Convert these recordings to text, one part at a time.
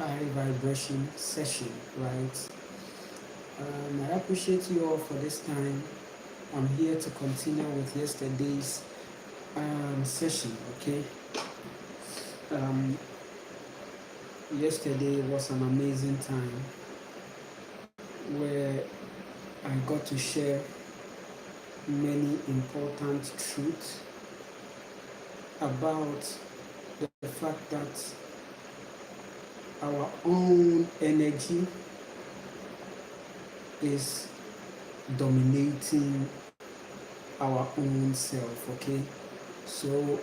high vibration session, right? I appreciate you all for this time. I'm here to continue with yesterday's session, okay? Um, Yesterday was an amazing time where I got to share many important truths about the fact that our own energy is dominating our own self, okay? So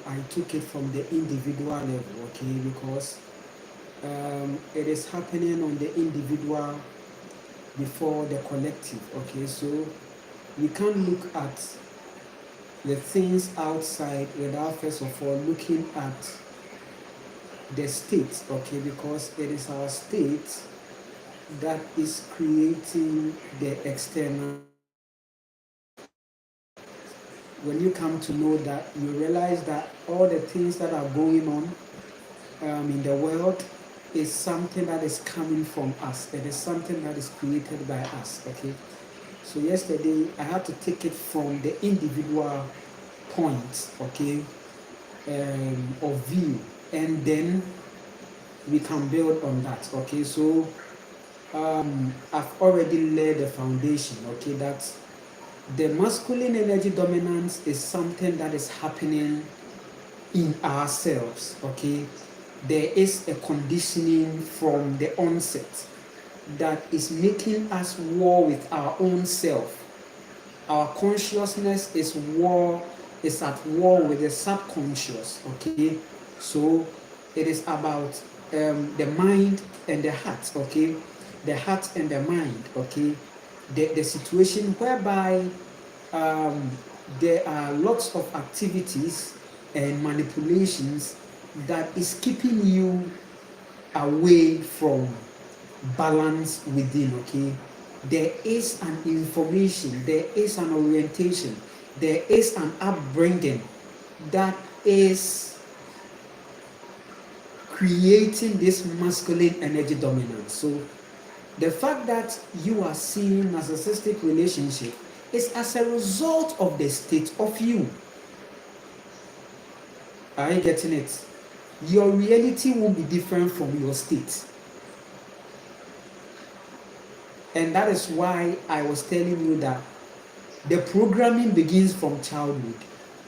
I took it from the individual level, okay, because it is happening on the individual before the collective, okay? So we can't look at the things outside without first of all looking at the state, okay, because it is our state that is creating the external. When you come to know that, you realize that all the things that are going on in the world is something that is coming from us. It is something that is created by us, okay? So yesterday I had to take it from the individual point, okay, of view, and then we can build on that, okay? So I've already laid the foundation, okay, that the masculine energy dominance is something that is happening in ourselves, okay? There is a conditioning from the onset that is making us war with our own self. Our consciousness is at war with the subconscious, okay? So it is about the mind and the heart, okay? The heart and the mind, okay? The situation whereby there are lots of activities and manipulations that is keeping you away from balance within, okay? There is an information, there is an orientation, there is an upbringing that is creating this masculine energy dominance. So the fact that you are seeing narcissistic relationship is as a result of the state of you. Are you getting it? Your reality won't be different from your state. And that is why I was telling you that the programming begins from childhood.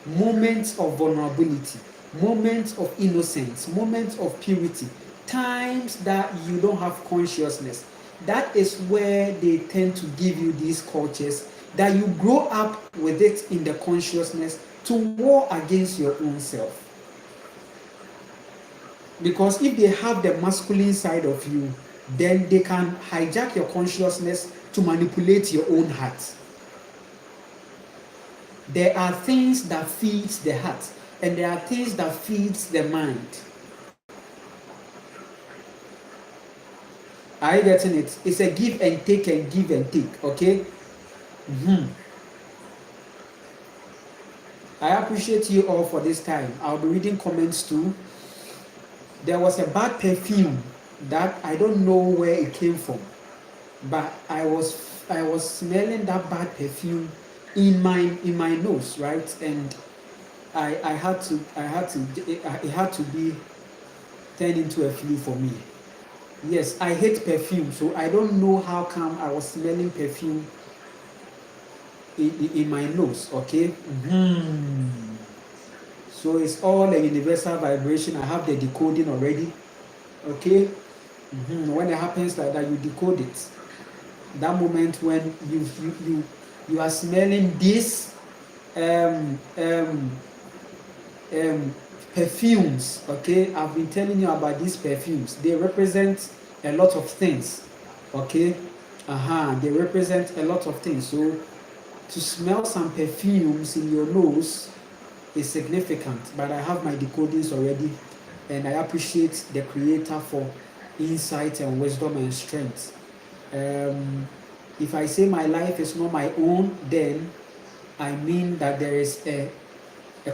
Moments of vulnerability, moments of innocence, moments of purity, times that you don't have consciousness. That is where they tend to give you these cultures that you grow up with it in the consciousness to war against your own self. Because if they have the masculine side of you, then they can hijack your consciousness to manipulate your own heart. There are things that feeds the heart, and there are things that feeds the mind. Are you getting it? It's a give and take and give and take, okay? I appreciate you all for this time. I'll be reading comments too. There was a bad perfume that I don't know where it came from, but I was smelling that bad perfume in my nose, right? And it had to be turned into a flu for me. Yes, I hate perfume, so I don't know how come I was smelling perfume in my nose, okay? So it's all a universal vibration. I have the decoding already, okay? When it happens like that, you decode it. That moment when you are smelling this perfumes, okay? I've been telling you about these perfumes. They represent a lot of things, okay? They represent a lot of things. So to smell some perfumes in your nose is significant, but I have my decodings already, and I appreciate the creator for insight and wisdom and strength. If I say my life is not my own, then I mean that there is a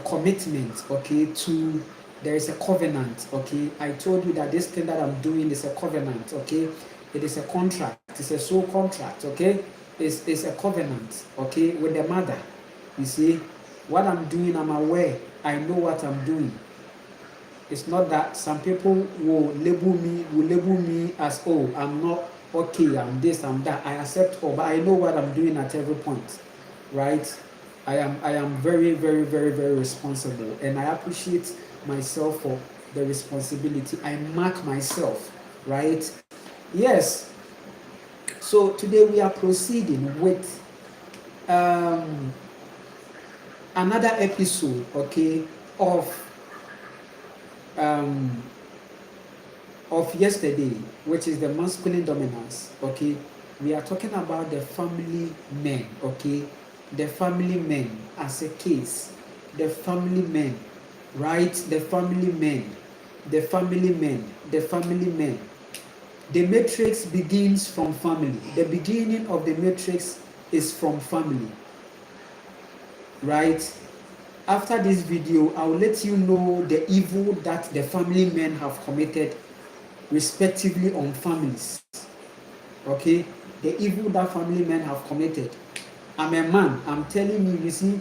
commitment, okay, to there is a covenant, okay? I told you that this thing that I'm doing is a covenant, okay? It is a contract, it's a soul contract, okay? It's a covenant, okay, with the mother. You see, what I'm doing, I'm aware, I know what I'm doing. It's not that some people will label me as, oh, I'm not okay, I'm this, I'm that. I accept all, but I know what I'm doing at every point, right? I am very, very, very, very responsible, and I appreciate myself for the responsibility. I mark myself, right? Yes. So today we are proceeding with another episode, okay, um, of yesterday, which is the masculine dominance, okay. We are talking about the family men, okay, the family men as a case, the family men, right? The family men, the family men, the family men. The matrix begins from family. The beginning of the matrix is from family, right? After this video, I will let you know the evil that the family men have committed respectively on families, okay? The evil that family men have committed. I'm a man, I'm telling you, you see,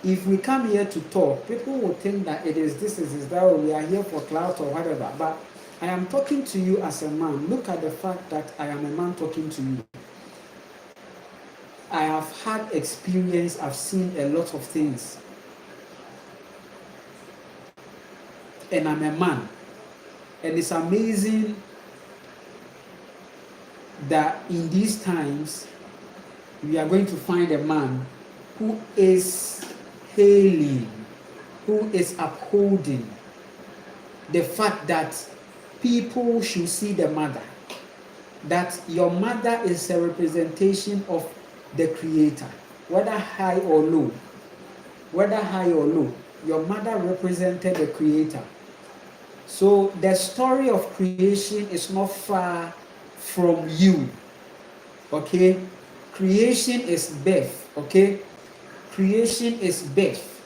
if we come here to talk, people will think that it is this, is that, or we are here for clout or whatever, but I am talking to you as a man. Look at the fact that I am a man talking to you. I have had experience, I've seen a lot of things, and I'm a man. And it's amazing that in these times, we are going to find a man who is hailing, who is upholding the fact that people should see the mother, that your mother is a representation of the Creator, whether high or low, your mother represented the Creator. So the story of creation is not far from you, okay? Creation is birth, okay? Creation is birth.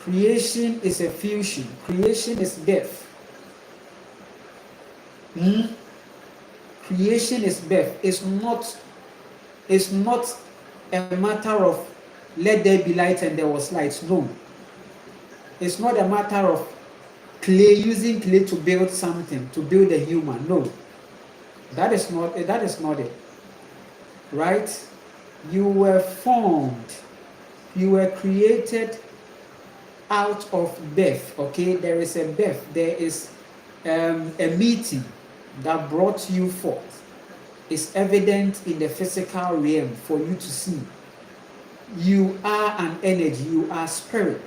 Creation is a fusion. Creation is birth. Creation is birth. It's not a matter of let there be light and there was light. No. It's not a matter of using clay to build something, to build a human. No. That is not it. Right? You were formed. You were created out of birth. Okay? There is a birth. There is a meeting that brought you forth. Is evident in the physical realm for you to see. You are an energy, you are spirit.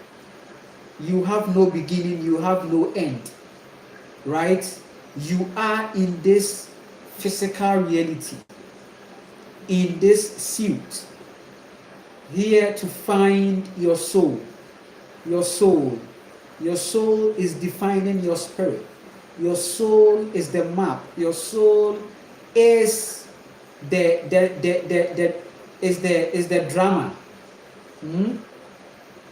You have no beginning, you have no end. Right? You are in this physical reality, in this suit, here to find your soul. Your soul. Your soul is defining your spirit. Your soul is the map. Your soul is the drama.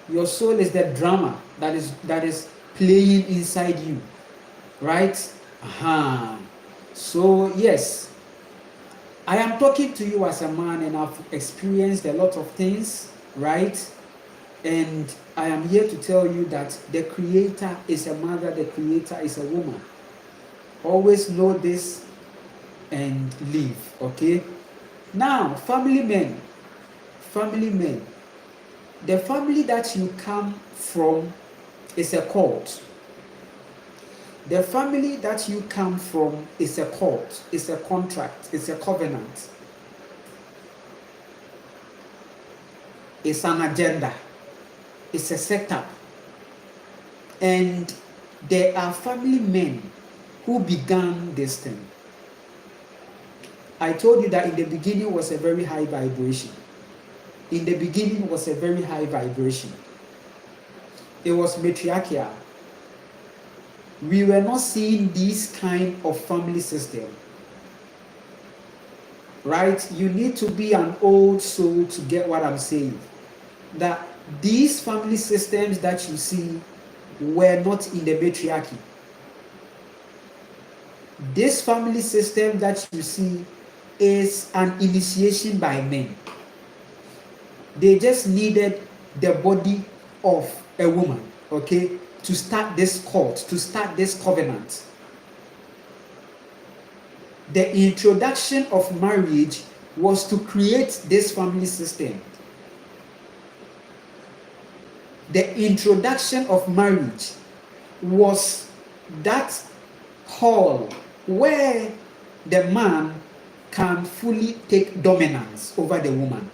Your soul is the drama that is playing inside you, right? So yes, I am talking to you as a man, and I've experienced a lot of things, right? And I am here to tell you that the Creator is a mother, the Creator is a woman. Always know this and live, okay? Now, family men, the family that you come from is a cult. The family that you come from is a cult, it's a contract, it's a covenant, it's an agenda, it's a setup. And there are family men who began this thing. I told you that in the beginning was a very high vibration. In the beginning was a very high vibration. It was matriarchal. We were not seeing this kind of family system. Right? You need to be an old soul to get what I'm saying. That these family systems that you see were not in the matriarchy. This family system that you see is an initiation by men. They just needed the body of a woman, okay, to start this cult, to start this covenant. The introduction of marriage was to create this family system. The introduction of marriage was that hall where the man can fully take dominance over the woman.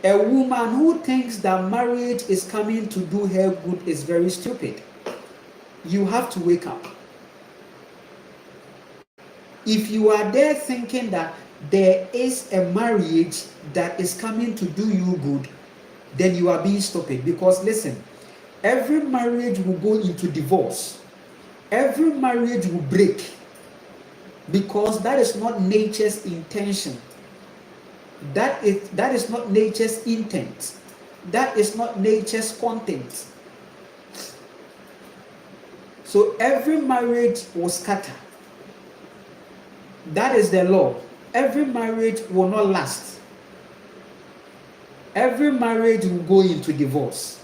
A woman who thinks that marriage is coming to do her good is very stupid. You have to wake up. If you are there thinking that there is a marriage that is coming to do you good, then you are being stupid. Because listen, every marriage will go into divorce. Every marriage will break, because that is not nature's intention. That is not nature's intent. That is not nature's content. So every marriage will scatter. That is the law. Every marriage will not last. Every marriage will go into divorce.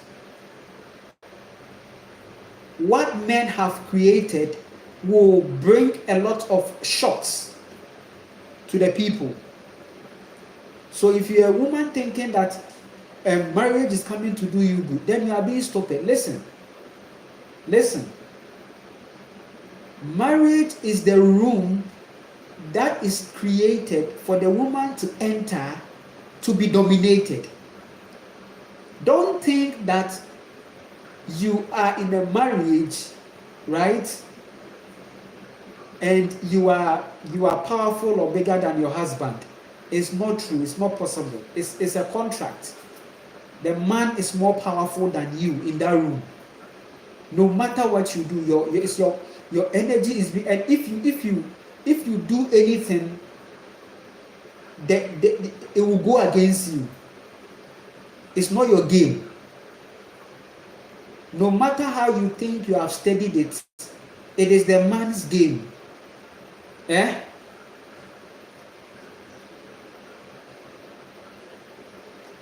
What men have created will bring a lot of shocks to the people. So if you're a woman thinking that marriage is coming to do you good, then you are being stupid. Listen. Marriage is the room that is created for the woman to enter to be dominated. Don't think that you are in a marriage, right? And you are powerful or bigger than your husband. It's not true. It's not possible. It's a contract. The man is more powerful than you in that room. No matter what you do, your energy is and if you do anything, it will go against you. It's not your game. No matter how you think you have studied it, it is the man's game. Eh?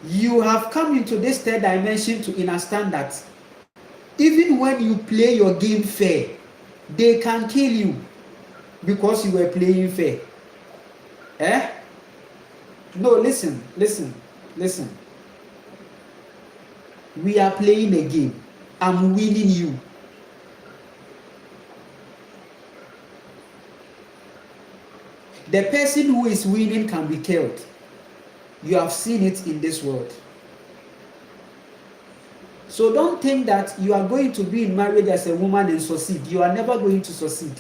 You have come into this third dimension to understand that even when you play your game fair, they can kill you because you were playing fair. Eh? No, listen. We are playing a game. I'm winning you. The person who is winning can be killed. You have seen it in this world. So don't think that you are going to be in marriage as a woman and succeed. You are never going to succeed.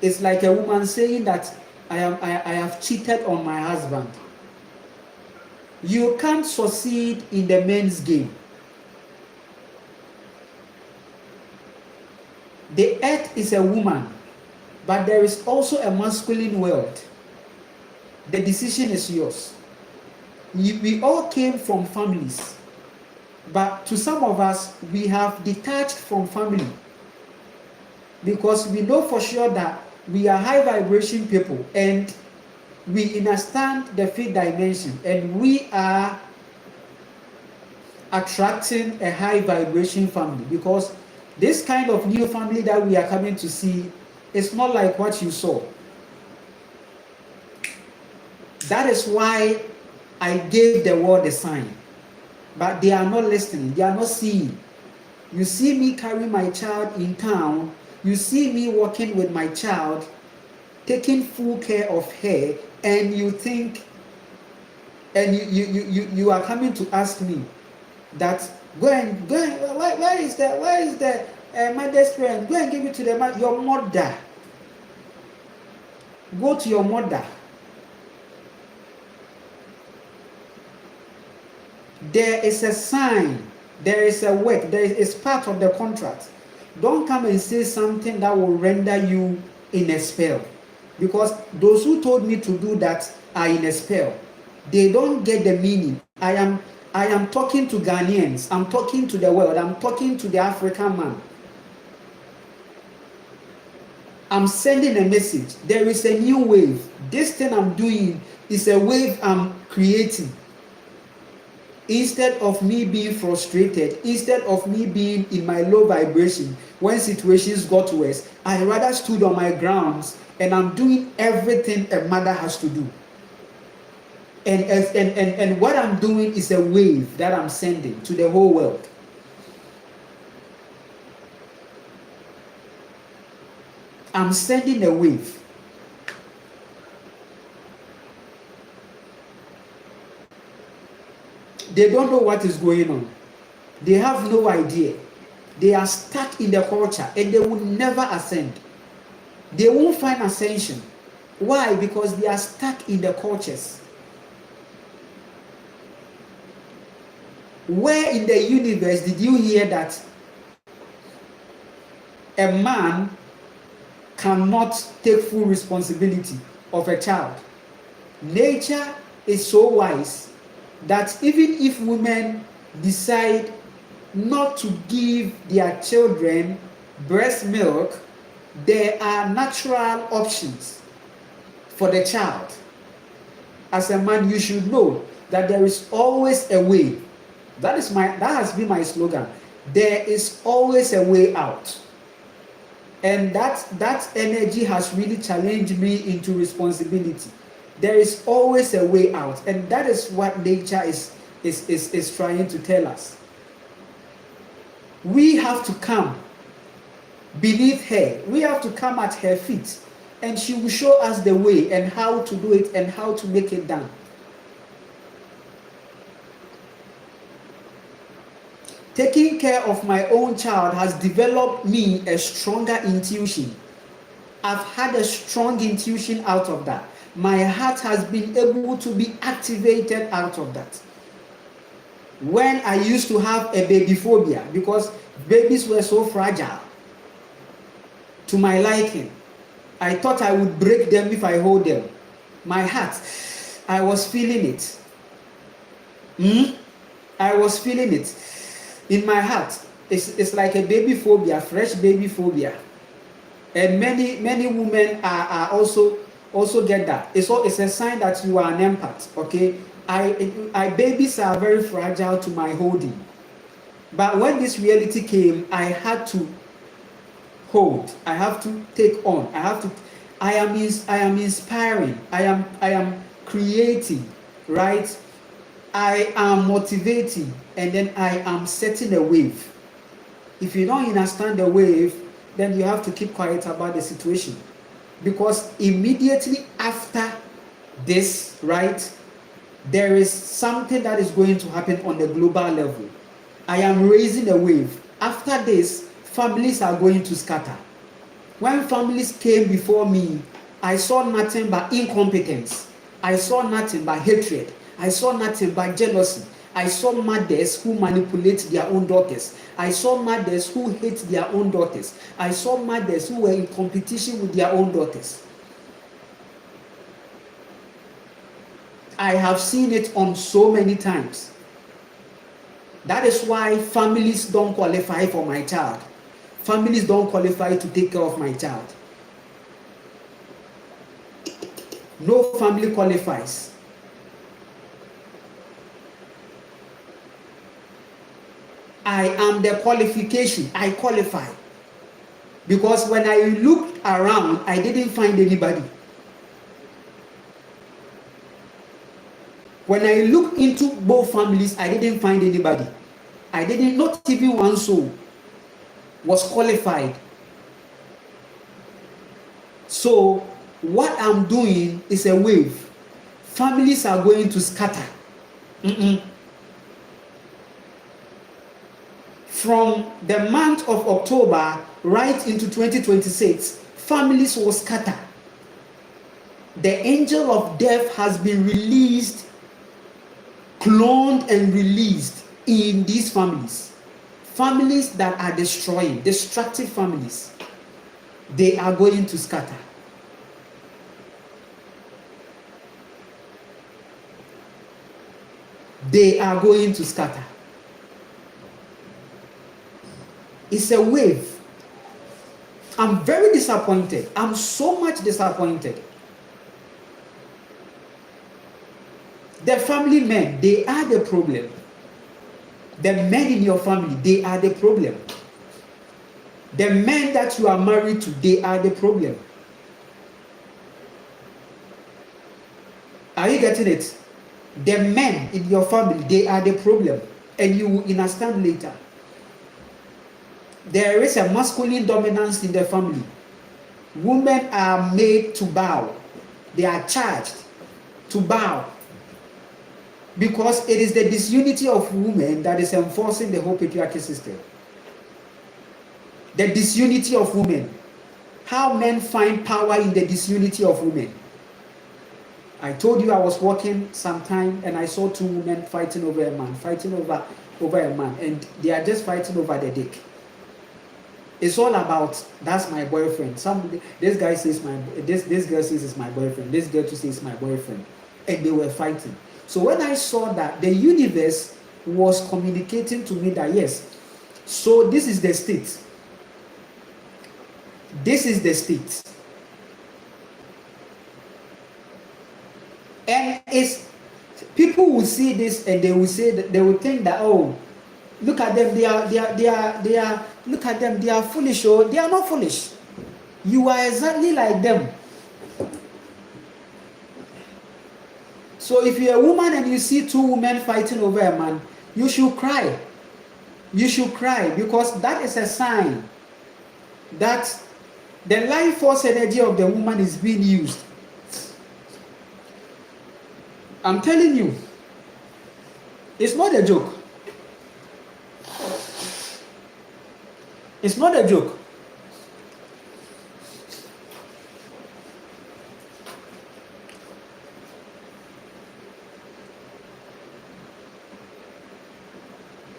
It's like a woman saying that I have cheated on my husband. You can't succeed in the men's game. The earth is a woman, but there is also a masculine world. The decision is yours. We all came from families, but to some of us, we have detached from family because we know for sure that we are high vibration people and we understand the fifth dimension, and we are attracting a high vibration family because this kind of new family that we are coming to see is not like what you saw. That is why I gave the world a sign, but they are not listening, they are not seeing. You see me carry my child in town, you see me walking with my child, taking full care of her, and you think, and you are coming to ask me that go and where is the mother's parent? Go and give it to your mother. Go to your mother. There is a sign, there is a work, it's part of the contract. Don't come and say something that will render you in a spell, because those who told me to do that are in a spell. They don't get the meaning. I am talking to Ghanaians. I'm talking to the world. I'm talking to the African man. I'm sending a message. There is a new wave. This thing I'm doing is a wave I'm creating. Instead of me being frustrated, instead of me being in my low vibration when situations got worse, I rather stood on my grounds and I'm doing everything a mother has to do. And what I'm doing is a wave that I'm sending to the whole world. I'm sending a wave. They don't know what is going on. They have no idea. They are stuck in the culture and they will never ascend. They won't find ascension. Why? Because they are stuck in the cultures. Where in the universe did you hear that a man cannot take full responsibility of a child? Nature is so wise that even if women decide not to give their children breast milk, there are natural options for the child. As a man, you should know that there is always a way. That has been my slogan. There is always a way out. And that energy has really challenged me into responsibility. There is always a way out, and that is what nature is trying to tell us. We have to come beneath her. We have to come at her feet, and she will show us the way and how to do it and how to make it done. Taking care of my own child has developed me a stronger intuition. I've had a strong intuition out of that. My heart has been able to be activated out of that. When I used to have a baby phobia because babies were so fragile to my liking, I thought I would break them if I hold them. My heart, I was feeling it. I was feeling it in my heart. It's like a baby phobia, fresh baby phobia. And many women are also get that. It's a sign that you are an empath. Okay, babies are very fragile to my holding. But when this reality came, I had to hold. I have to take on. I am inspiring. I am creating. Right. I am motivating, and then I am setting a wave. If you don't understand the wave, then you have to keep quiet about the situation, because immediately after this, right, there is something that is going to happen on the global level. I am raising a wave. After this, families are going to scatter. When families came before me, I saw nothing but incompetence. I saw nothing but hatred. I saw nothing but jealousy. I saw mothers who manipulate their own daughters. I saw mothers who hate their own daughters. I saw mothers who were in competition with their own daughters. I have seen it on so many times. That is why families don't qualify for my child. Families don't qualify to take care of my child. No family qualifies. I am the qualification. I qualify. Because when I looked around, I didn't find anybody. When I looked into both families, I didn't find anybody. Not even one soul was qualified. So what I'm doing is a wave. Families are going to scatter. From the month of October right into 2026, families will scatter. The angel of death has been released, cloned and released in these families. Families that are destroying, destructive families, they are going to scatter. they are going to scatter. It's a wave. I'm very disappointed. I'm so much disappointed. The family men, they are the problem. The men in your family, they are the problem. The men that you are married to, they are the problem. Are you getting it? The men in your family, they are the problem. And you will understand later. There is a masculine dominance in the family. Women are made to bow. They are charged to bow. Because it is the disunity of women that is enforcing the whole patriarchy system. The disunity of women. How men find power in the disunity of women. I told you I was walking sometime and I saw two women fighting over a man, and they are just fighting over the dick. It's all about, that's my boyfriend. This guy says this girl says it's my boyfriend. This girl too says it's my boyfriend, and they were fighting. So when I saw that, the universe was communicating to me that yes, so this is the state. This is the state. And it's people will see this and they will say that, they will think that, oh, look at them, they are look at them, they are foolish. Or they are not foolish. You are exactly like them. So if you're a woman and you see two women fighting over a man, you should cry. You should cry, because that is a sign that the life force energy of the woman is being used. I'm telling you, it's not a joke. It's not a joke.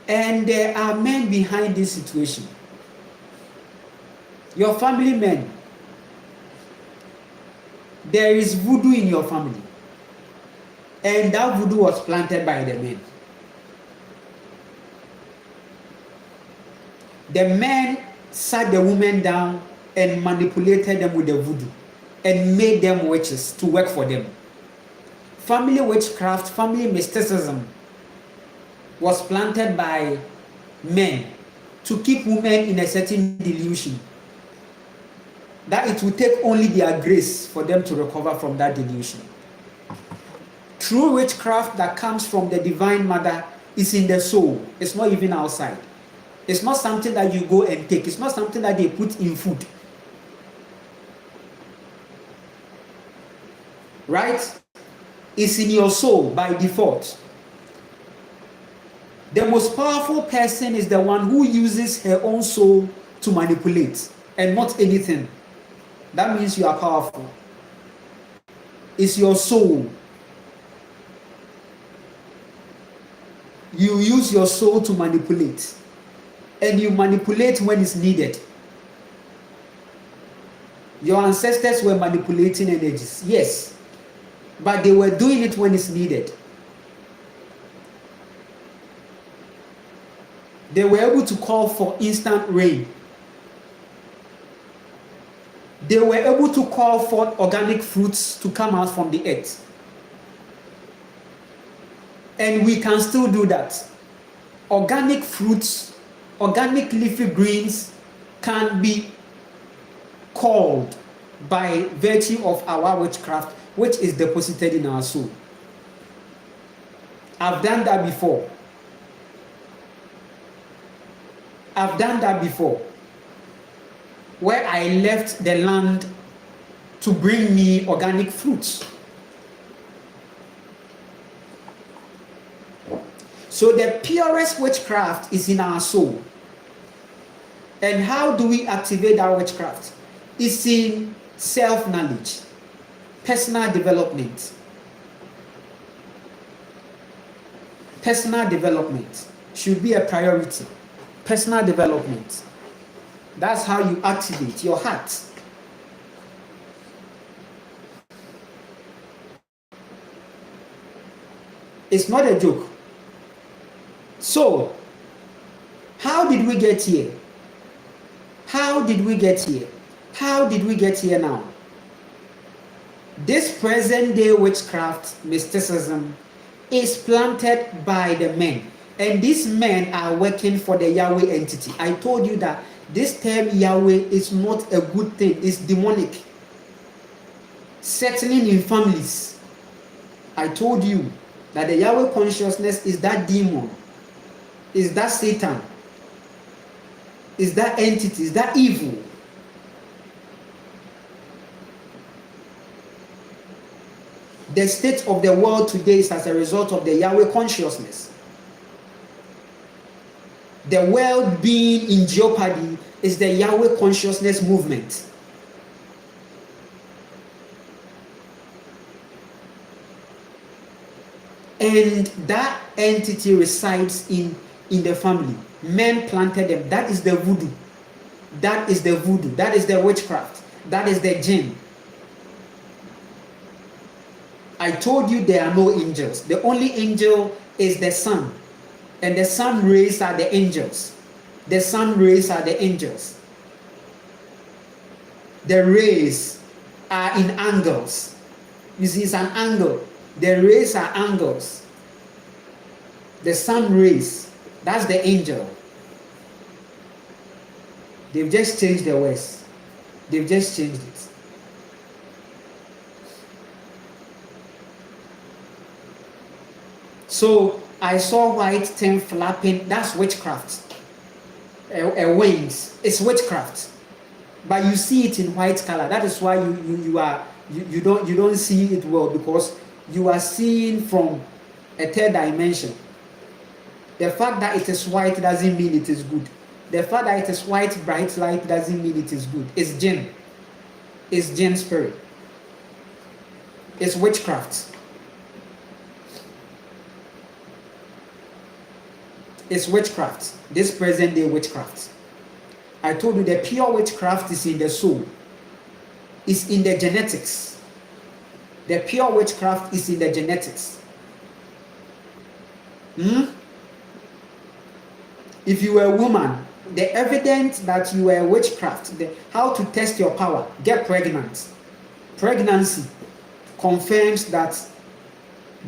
And there are men behind this situation. Your family men. There is voodoo in your family. And that voodoo was planted by the men. The men sat the women down and manipulated them with the voodoo and made them witches to work for them. Family witchcraft, family mysticism was planted by men to keep women in a certain delusion that it will take only their grace for them to recover from that delusion. True witchcraft that comes from the divine mother is in the soul. It's not even outside. It's not something that you go and take. It's not something that they put in food. Right? It's in your soul by default. The most powerful person is the one who uses her own soul to manipulate and not anything. That means you are powerful. It's your soul. You use your soul to manipulate. And you manipulate when it's needed. Your ancestors were manipulating energies, yes. But they were doing it when it's needed. They were able to call for instant rain. They were able to call for organic fruits to come out from the earth. And we can still do that. Organic fruits, organic leafy greens can be called by virtue of our witchcraft, which is deposited in our soul. I've done that before. I've done that before. Where I left the land to bring me organic fruits. So the purest witchcraft is in our soul. And how do we activate that witchcraft? It's in self-knowledge, personal development. Personal development should be a priority. Personal development. That's how you activate your heart. It's not a joke. So, how did we get here? How did we get here? How did we get here now? This present day witchcraft mysticism is planted by the men, and these men are working for the Yahweh entity. I told you that this term Yahweh is not a good thing, it's demonic. Settling in families. I told you that the Yahweh consciousness is that demon, is that Satan, is that entity, is that evil. The state of the world today is as a result of the Yahweh consciousness. The world being in jeopardy is the Yahweh consciousness movement. And that entity resides in the family. Men planted them. That is the voodoo. That is the voodoo. That is the witchcraft. That is the jinn. I told you there are no angels. The only angel is the sun. And the sun rays are the angels. The sun rays are the angels. The rays are in angles. You see, it's an angle. The rays are angles. The sun rays, that's the angel. They've just changed the words. They've just changed it. So I saw white thing flapping. That's witchcraft. Wings. It's witchcraft. But you see it in white color. That is why you don't see it well, because you are seeing from a third dimension. The fact that it is white doesn't mean it is good. The fact that it is white bright light doesn't mean it is good. It's jinn. It's jinn spirit. It's witchcraft. It's witchcraft. This present day witchcraft. I told you the pure witchcraft is in the soul. It's in the genetics. The pure witchcraft is in the genetics. If you were a woman, the evidence that you were witchcraft, how to test your power, get pregnant. Pregnancy confirms that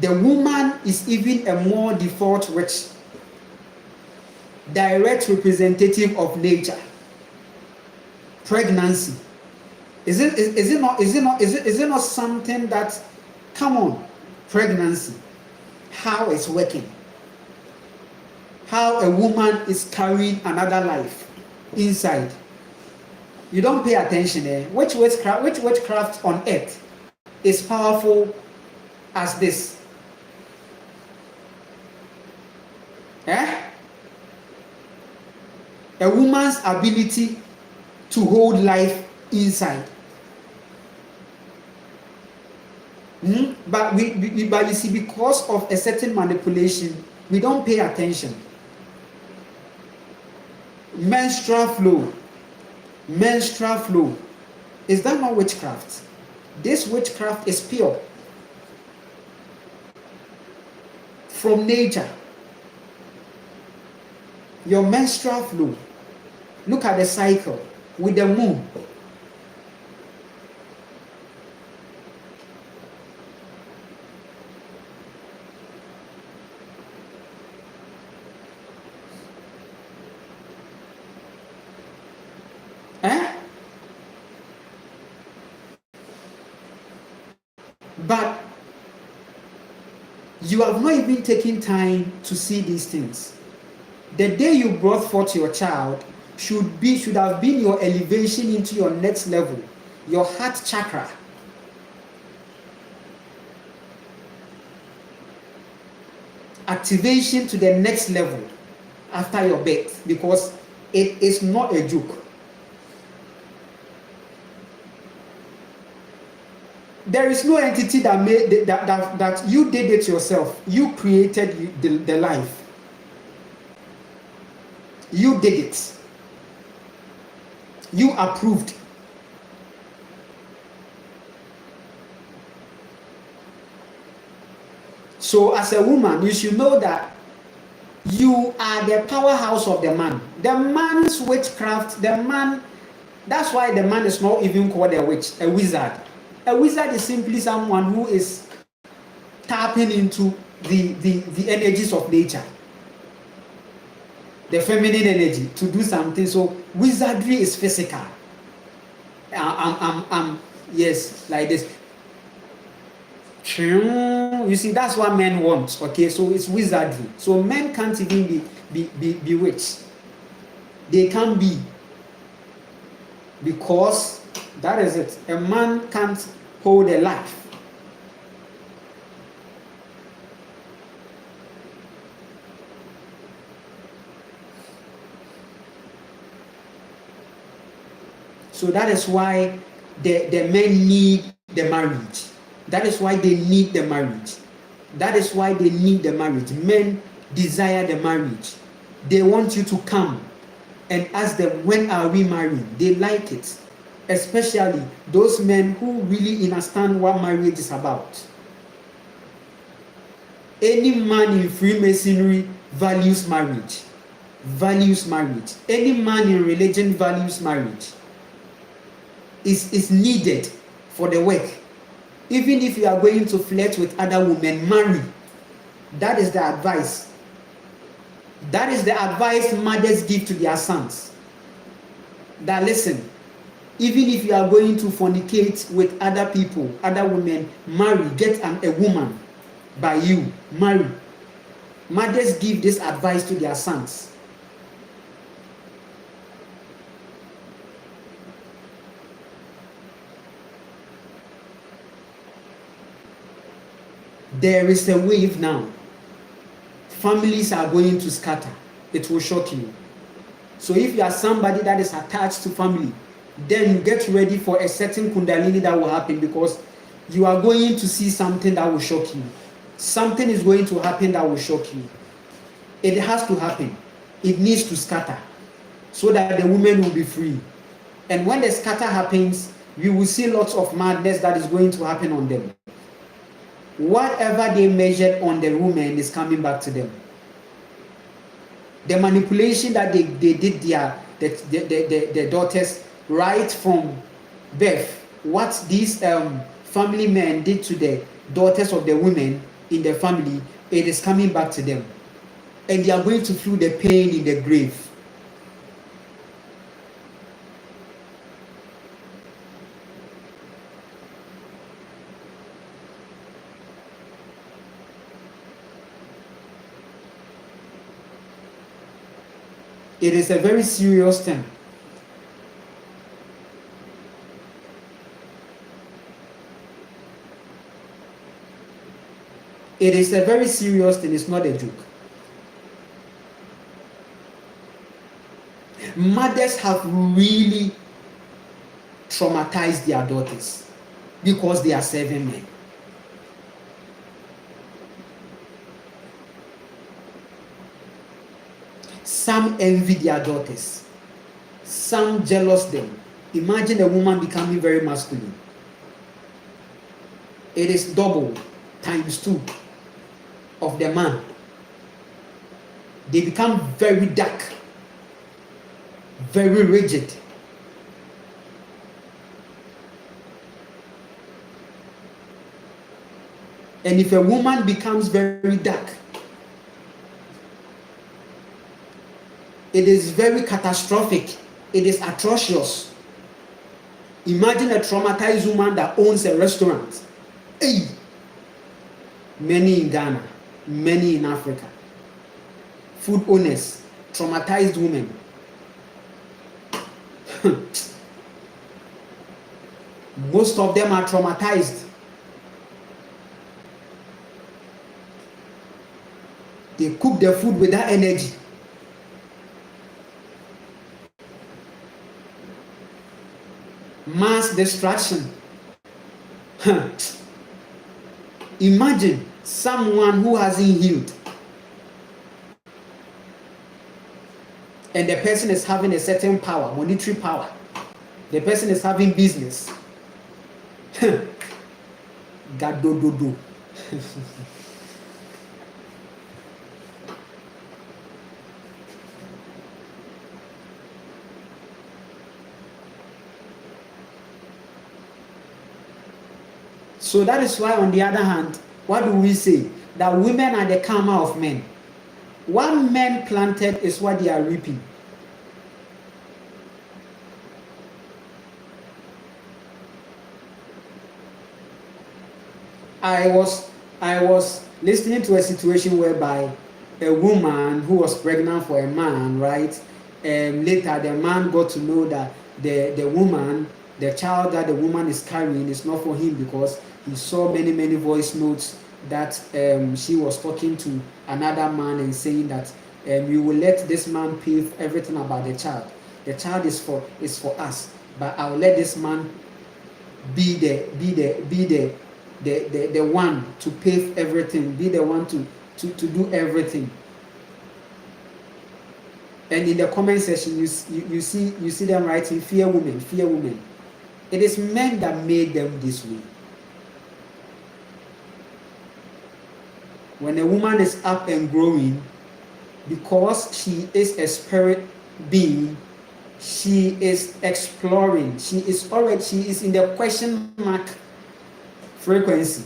the woman is even a more default witch, direct representative of nature. Pregnancy. Is it not something that, come on, pregnancy, how it's working, how a woman is carrying another life inside. You don't pay attention there. Which witchcraft on earth is powerful as this? A woman's ability to hold life inside. But you see, because of a certain manipulation, we don't pay attention. Menstrual flow. Is that not witchcraft? This witchcraft is pure from nature. Your menstrual flow. Look at the cycle with the moon. But you have not even taken time to see these things. The day you brought forth your child should have been your elevation into your next level, your heart chakra. Activation to the next level after your birth, because it is not a joke. There is no entity that made that you did it yourself. You created the life. You did it. You approved. So as a woman, you should know that You are the powerhouse of the man. The man's witchcraft, the man, that's why the man is not even called a witch, a wizard. A wizard is simply someone who is tapping into the energies of nature, the feminine energy to do something. So wizardry is physical. Yes, like this. You see, that's what men want. Okay, so it's wizardry. So men can't even be witch. They can't be, because that is it. A man can't hold a life. So that is why the men need the marriage. That is why they need the marriage. That is why they need the marriage. Men desire the marriage. They want you to come and ask them, when are we marrying? They like it. Especially those men who really understand what marriage is about. Any man in Freemasonry values marriage. Values marriage. Any man in religion values marriage. Is needed for the work. Even if you are going to flirt with other women, marry. That is the advice. That is the advice mothers give to their sons. That listen, even if you are going to fornicate with other people, other women, marry. Get a woman by you. Marry. Mothers give this advice to their sons. There is a wave now. Families are going to scatter. It will shock you. So if you are somebody that is attached to family, then get ready for a certain kundalini that will happen, because you are going to see something that will shock you. Something is going to happen that will shock you. It has to happen. It needs to scatter so that the women will be free. And when the scatter happens, we will see lots of madness that is going to happen on them. Whatever they measured on the women is coming back to them. The manipulation that they did their daughters right from birth, what these family men did to the daughters of the women in the family, it is coming back to them. And they are going to feel the pain in the grave. It is a very serious thing. It is a very serious thing. It's not a joke. Mothers have really traumatized their daughters because they are serving men. Some envy their daughters. Some jealous them. Imagine a woman becoming very masculine. It is double, times 2 of the man. They become very dark, very rigid. And if a woman becomes very dark, it is very catastrophic. It is atrocious. Imagine a traumatized woman that owns a restaurant. Hey! Many in Ghana, many in Africa. Food owners, traumatized women. Most of them are traumatized. They cook their food with that energy. Mass destruction. Imagine someone who hasn't healed, and the person is having a certain power, monetary power. The person is having business. Gadododo. So that is why, on the other hand, what do we say? That women are the karma of men. What men planted is what they are reaping. I was listening to a situation whereby a woman who was pregnant for a man, right? Later the man got to know that the woman, the child that the woman is carrying is not for him, because he saw many voice notes that she was talking to another man and saying that we will let this man pay everything about the child. The child is for us, but I will let this man be the one to pay everything, be the one to do everything. And in the comment section, you see them writing, fear women, fear women. It is men that made them this way. When a woman is up and growing, because she is a spirit being, she is exploring. She is in the question mark frequency.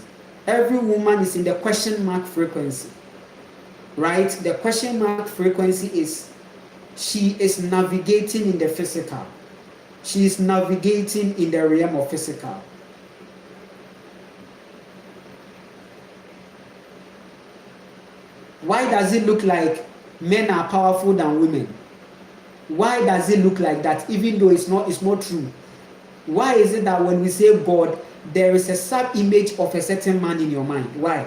Every woman is in the question mark frequency, right? The question mark frequency is, she is navigating in the physical. She is navigating in the realm of physical. Why does it look like men are powerful than women? Why does it look like that, even though it's not true? Why is it that when we say God, there is a sub-image of a certain man in your mind? Why?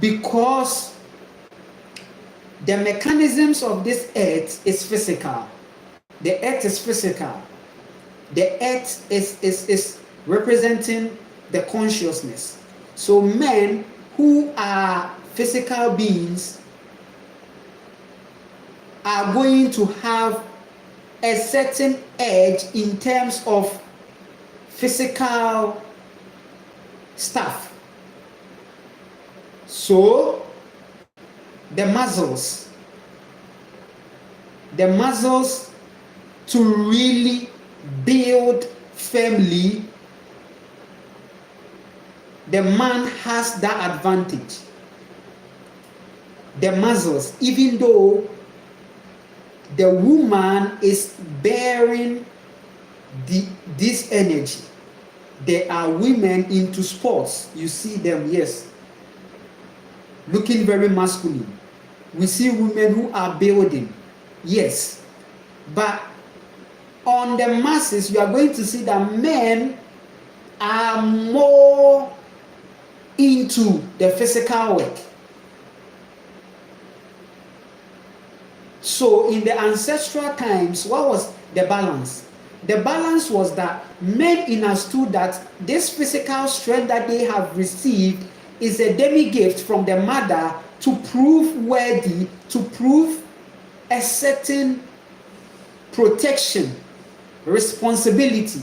Because the mechanisms of this earth is physical. The earth is physical. The earth is representing the consciousness. So men who are physical beings are going to have a certain edge in terms of physical stuff. So the muscles to really build firmly, the man has that advantage. The muscles, even though the woman is bearing this energy. There are women into sports. You see them, yes, looking very masculine. We see women who are building, yes. But on the masses, you are going to see that men are more into the physical work. So in the ancestral times, what was the balance? The balance was that men understood that this physical strength that they have received is a demi-gift from the mother to prove worthy, to prove a certain protection, responsibility,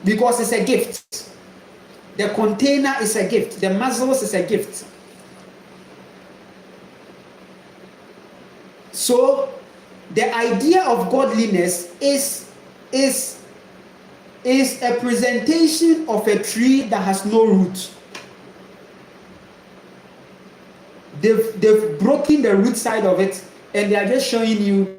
because it's a gift. The container is a gift. The muscles is a gift. So the idea of godliness is a presentation of a tree that has no root. They've broken the root side of it, and they are just showing you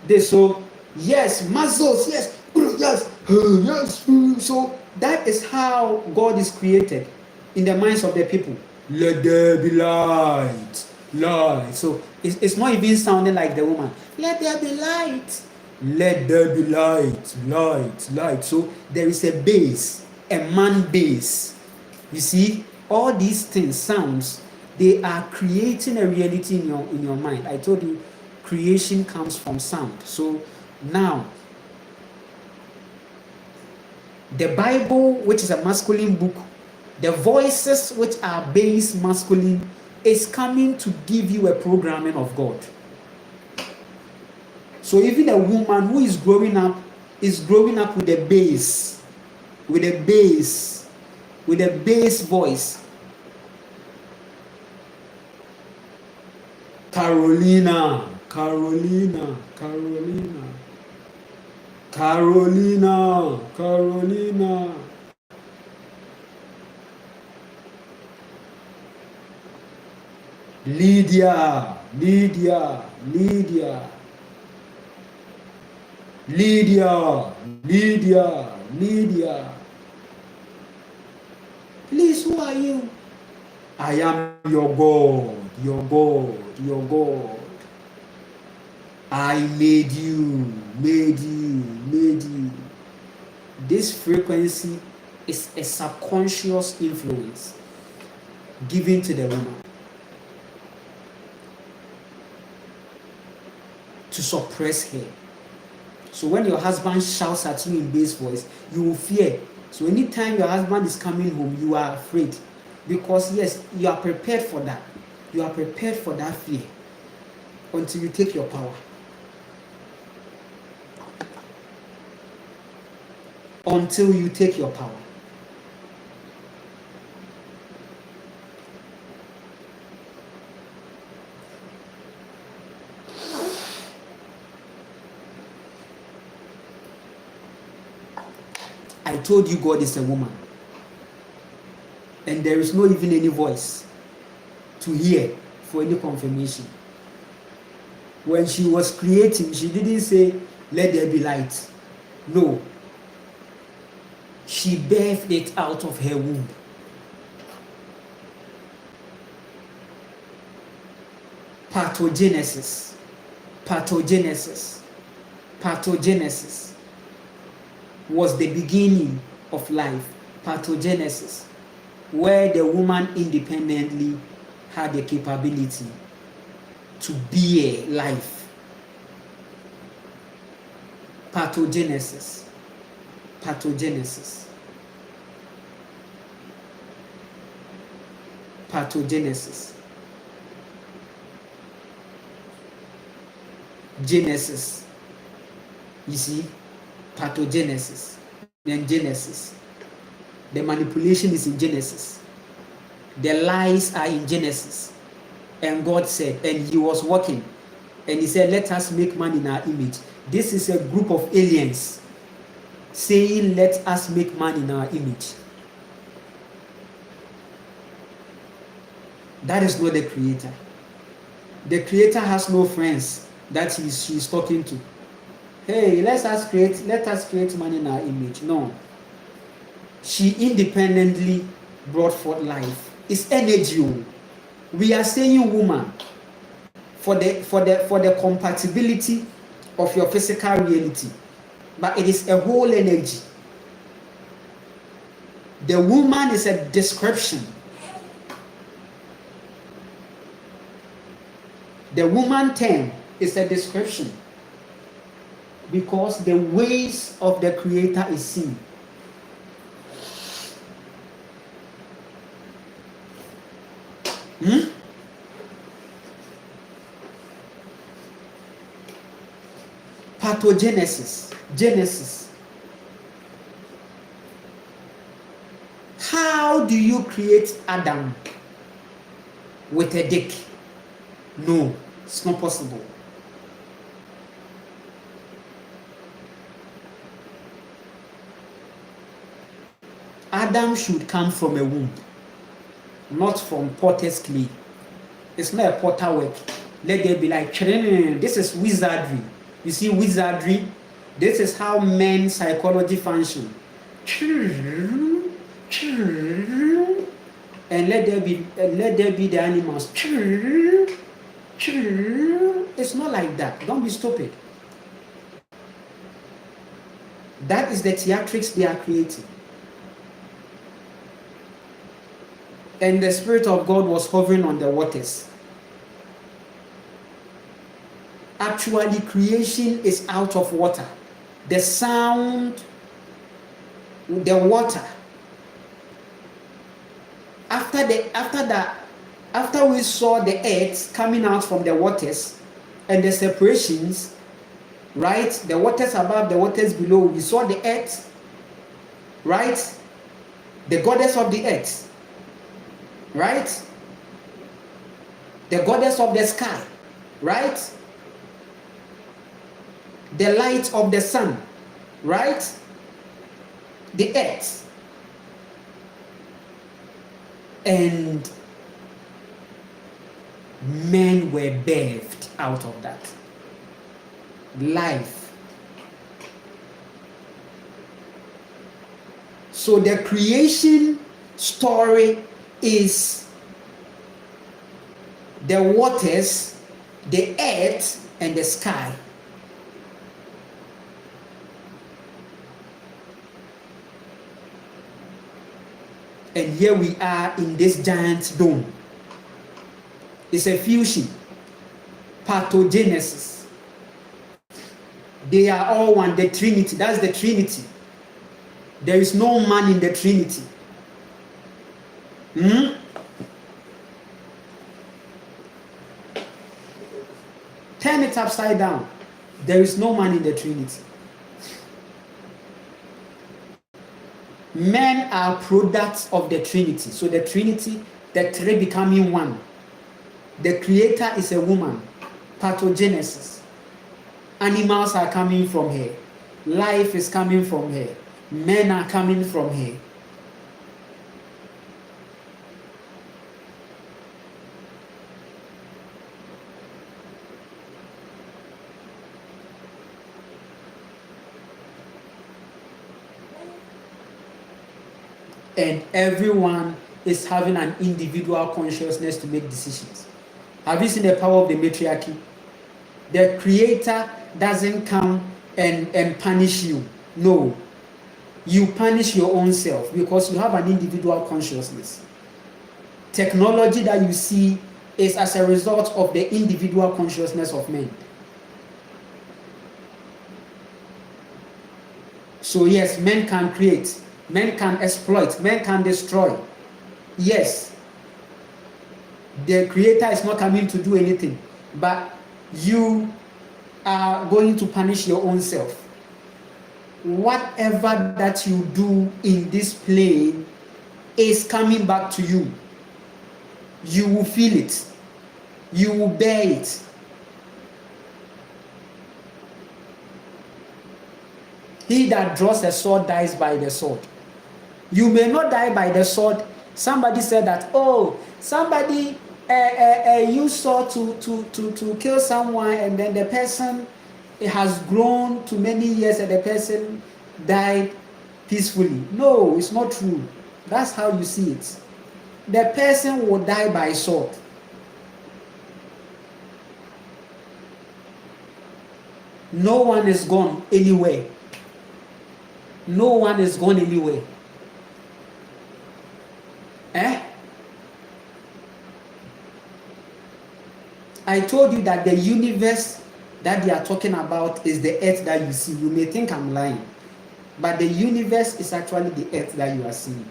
this. So yes, muscles, yes, yes, yes. So that is how God is created in the minds of the people. Let there be light. Light. So it's not even sounding like the woman. Let there be light. Let there be light. Light. Light. So there is a base, a man base. You see, all these things, sounds, they are creating a reality in your mind. I told you, creation comes from sound. So now, the Bible, which is a masculine book, the voices which are base masculine, is coming to give you a programming of God. So even a woman who is growing up with a bass, with a bass voice. Carolina, Carolina, Carolina, Carolina, Carolina. Lydia, Lydia, Lydia, Lydia, Lydia, Lydia. Please, who are you? I am your God, your God, your God. I made you, made you, made you. This frequency is a subconscious influence given to the woman to suppress her. So when your husband shouts at you in bass voice, you will fear. So anytime your husband is coming home, you are afraid. Because yes, you are prepared for that. You are prepared for that fear until you take your power. Until you take your power. I told you God is a woman. And there is not even any voice to hear for any confirmation. When she was creating, she didn't say, let there be light. No. She birthed it out of her womb. Pathogenesis. Pathogenesis. Pathogenesis was the beginning of life. Pathogenesis, where the woman independently had the capability to bear life. Pathogenesis. Pathogenesis. Pathogenesis. Genesis. You see, pathogenesis, then Genesis. The manipulation is in Genesis. The lies are in Genesis. And God said, and he was working, and he said, let us make man in our image. This is a group of aliens saying, let us make man in our image. That is not the creator. The creator has no friends that she's talking to. Hey, let us create man in our image. No. She independently brought forth life. It's energy. We are saying woman for the compatibility of your physical reality, but it is a whole energy. The woman is a description. The woman term is a description because the ways of the creator is seen. Pathogenesis. Genesis. How do you create Adam with a dick? No, it's not possible. Adam should come from a womb, not from potter's clay. It's not a potter work. Let there be like, this is wizardry. You see, wizardry, this is how men's psychology function. And let there be the animals. It's not like that. Don't be stupid. That is the theatrics they are creating. And the Spirit of God was hovering on the waters. Actually, creation is out of water. The sound, the water. After we saw the earth coming out from the waters and the separations, right? The waters above, the waters below. We saw the earth, right? The goddess of the earth, right? The goddess of the sky, right? the light of the sun, right? The earth. And men were birthed out of that. Life. So the creation story is the waters, the earth, and the sky. And here we are in this giant dome. It's a fusion. Pathogenesis. They are all one. The Trinity. That's the Trinity. There is no man in the Trinity. Turn it upside down. There is no man in the Trinity. Men are products of the Trinity. So the Trinity, the three becoming one. The creator is a woman. Pathogenesis. Animals are coming from her. Life is coming from her. Men are coming from her. And everyone is having an individual consciousness to make decisions. Have you seen the power of the matriarchy? The creator doesn't come and punish you. No. You punish your own self because you have an individual consciousness. Technology that you see is as a result of the individual consciousness of men. So yes, men can create. Men can exploit, men can destroy. Yes, the creator is not coming to do anything, but you are going to punish your own self. Whatever that you do in this plane is coming back to you. You will feel it. You will bear it. He that draws a sword dies by the sword. You may not die by the sword. Somebody said that, oh, somebody used sword to kill someone, and then the person has grown to many years and the person died peacefully. No, it's not true. That's how you see it. The person will die by sword. No one is gone anywhere. No one is gone anywhere. I told you that the universe that they are talking about is the earth that you see. You may think I'm lying, but the universe is actually the earth that you are seeing.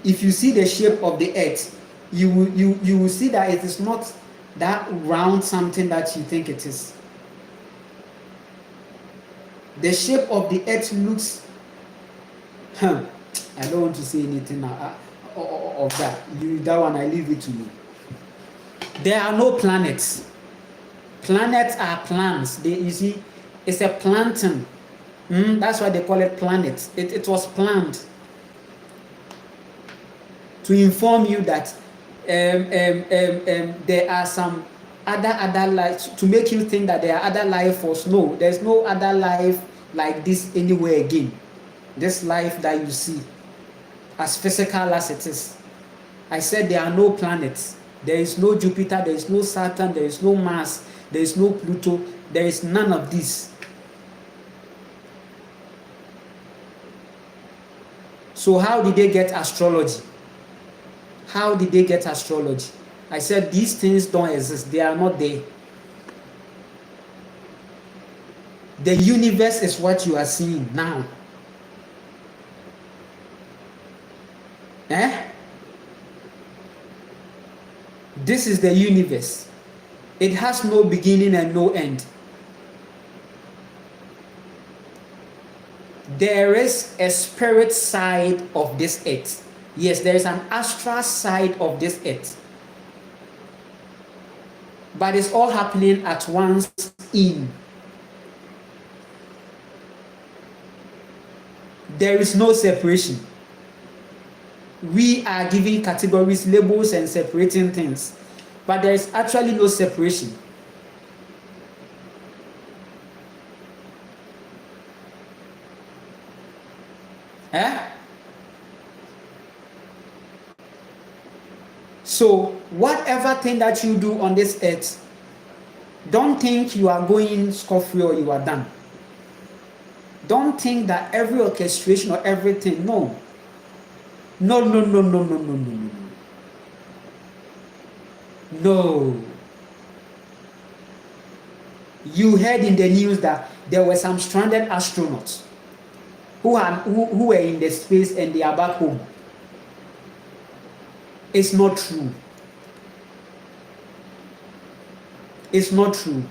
If you see the shape of the earth, you will see that it is not that round something that you think it is. The shape of the earth looks, I don't want to say anything now, of that. That one, I leave it to you. There are no planets. Planets are plants. You see, it's a plankton. That's why they call it planets. It was planned to inform you that there are some other life, to make you think that there are other life forms. No, there's no other life like this anywhere again. This life that you see, as physical as it is. I said there are no planets. There is no Jupiter, there is no Saturn, there is no Mars, there is no Pluto, there is none of this. So how did they get astrology? How did they get astrology? I said these things don't exist. They are not there. The universe is what you are seeing now. This is the universe. It has no beginning and no end. There is a spirit side of this earth. Yes, there is an astral side of this earth. but it's all happening at once in. There is no separation. We are giving categories, labels, and separating things, but there is actually no separation. So whatever thing that you do on this earth, don't think you are going scot-free or you are done. Don't think that every orchestration or everything, no. No. You heard in the news that there were some stranded astronauts who were in the space and they are back home. It's not true. It's not true.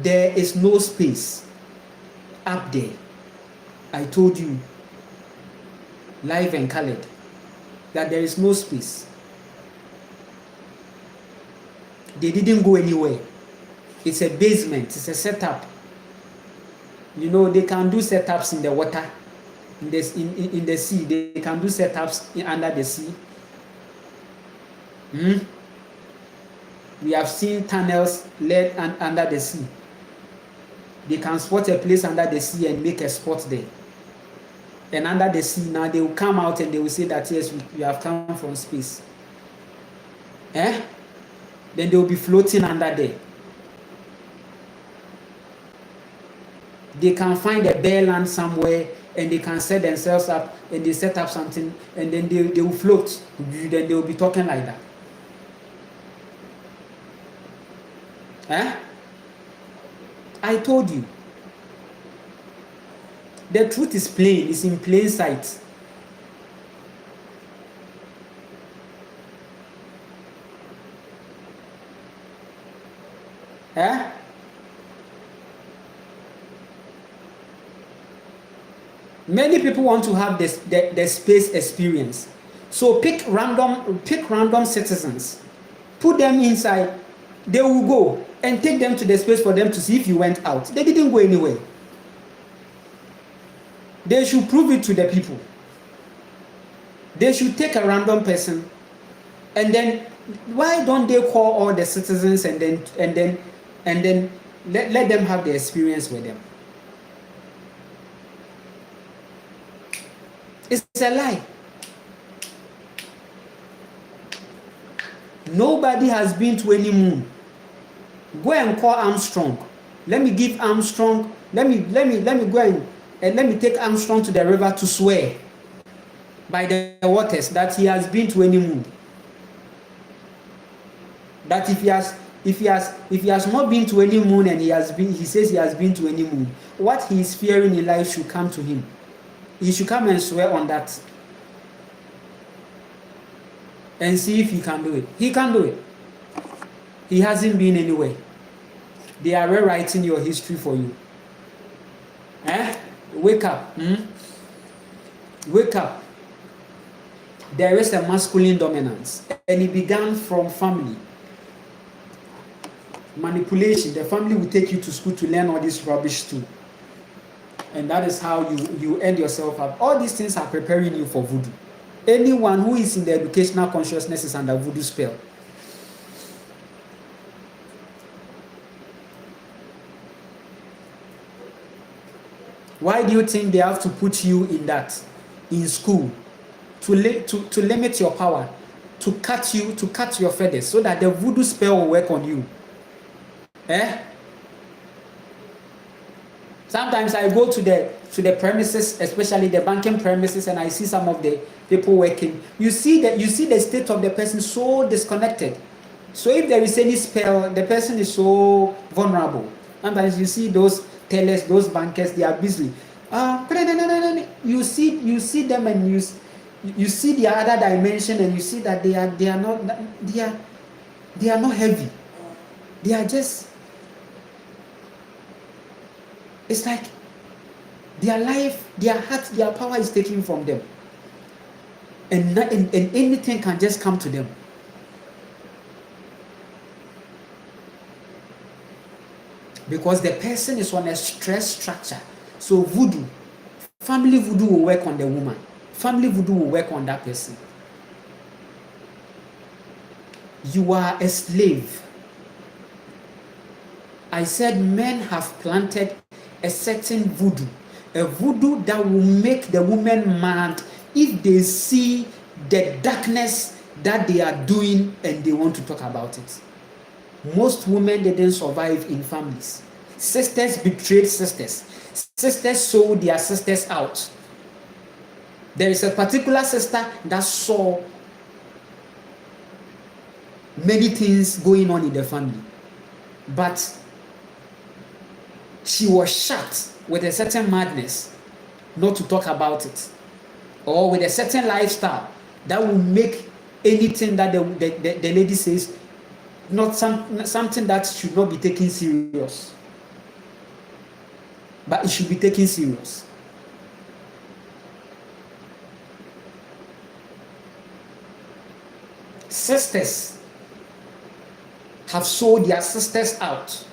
There is no space up there. I told you, live and colored, that there is no space. They didn't go anywhere. It's a basement, it's a setup. You know, they can do setups in the water, in the sea. They can do setups under the sea. We have seen tunnels led under the sea. They can spot a place under the sea and make a spot there. And under the sea, now they will come out and they will say that yes, we have come from space. Then they will be floating under there. They can find a bare land somewhere and they can set themselves up and they set up something and then they will float. Then they will be talking like that. I told you. The truth is plain, it's in plain sight. Many people want to have the space experience. So pick random citizens, put them inside, they will go and take them to the space for them to see if you went out. They didn't go anywhere. They should prove it to the people. They should take a random person and then why don't they call all the citizens and then let them have the experience with them? It's a lie. Nobody has been to any moon. Go and call Armstrong. Let me give Armstrong. Let me go and let me take Armstrong to the river to swear by the waters that he has been to any moon. That if he has not been to any moon and he says he has been to any moon, what he is fearing in life should come to him. He should come and swear on that and see if he can do it. He can do it. He hasn't been anywhere. They are rewriting your history for you. Wake up. Wake up. There is a masculine dominance, and it began from family. Manipulation. The family will take you to school to learn all this rubbish too. And that is how you end yourself up. All these things are preparing you for voodoo. Anyone who is in the educational consciousness is under voodoo spell. Why do you think they have to put you in school to limit your power, to cut your feathers so that the voodoo spell will work on you? Sometimes I go to the premises, especially the banking premises, and I see some of the people working. You see the state of the person so disconnected. So if there is any spell, the person is so vulnerable. Sometimes you see those tellers, those bankers, they are busy. You see them and you see the other dimension, and you see that they are not heavy. They are just. It's like Their life, their heart, their power is taken from them. And anything can just come to them. Because the person is on a stress structure. So voodoo, family voodoo will work on the woman. Family voodoo will work on that person. You are a slave. I said men have planted a certain voodoo. A voodoo that will make the woman mad if they see the darkness that they are doing and they want to talk about it. Most women didn't survive in families. Sisters betrayed sisters. Sisters sold their sisters out. There is a particular sister that saw many things going on in the family, but she was shut with a certain madness not to talk about it, or with a certain lifestyle that will make anything that the lady says not something that should not be taken serious, but it should be taken serious. Sisters have sold their sisters out.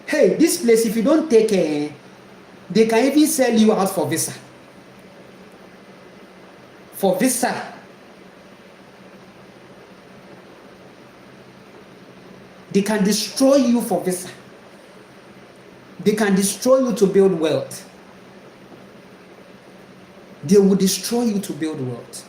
Hey, this place, if you don't take care, they can even sell you out for visa. For visa. They can destroy you for visa. They can destroy you to build wealth. They will destroy you to build wealth.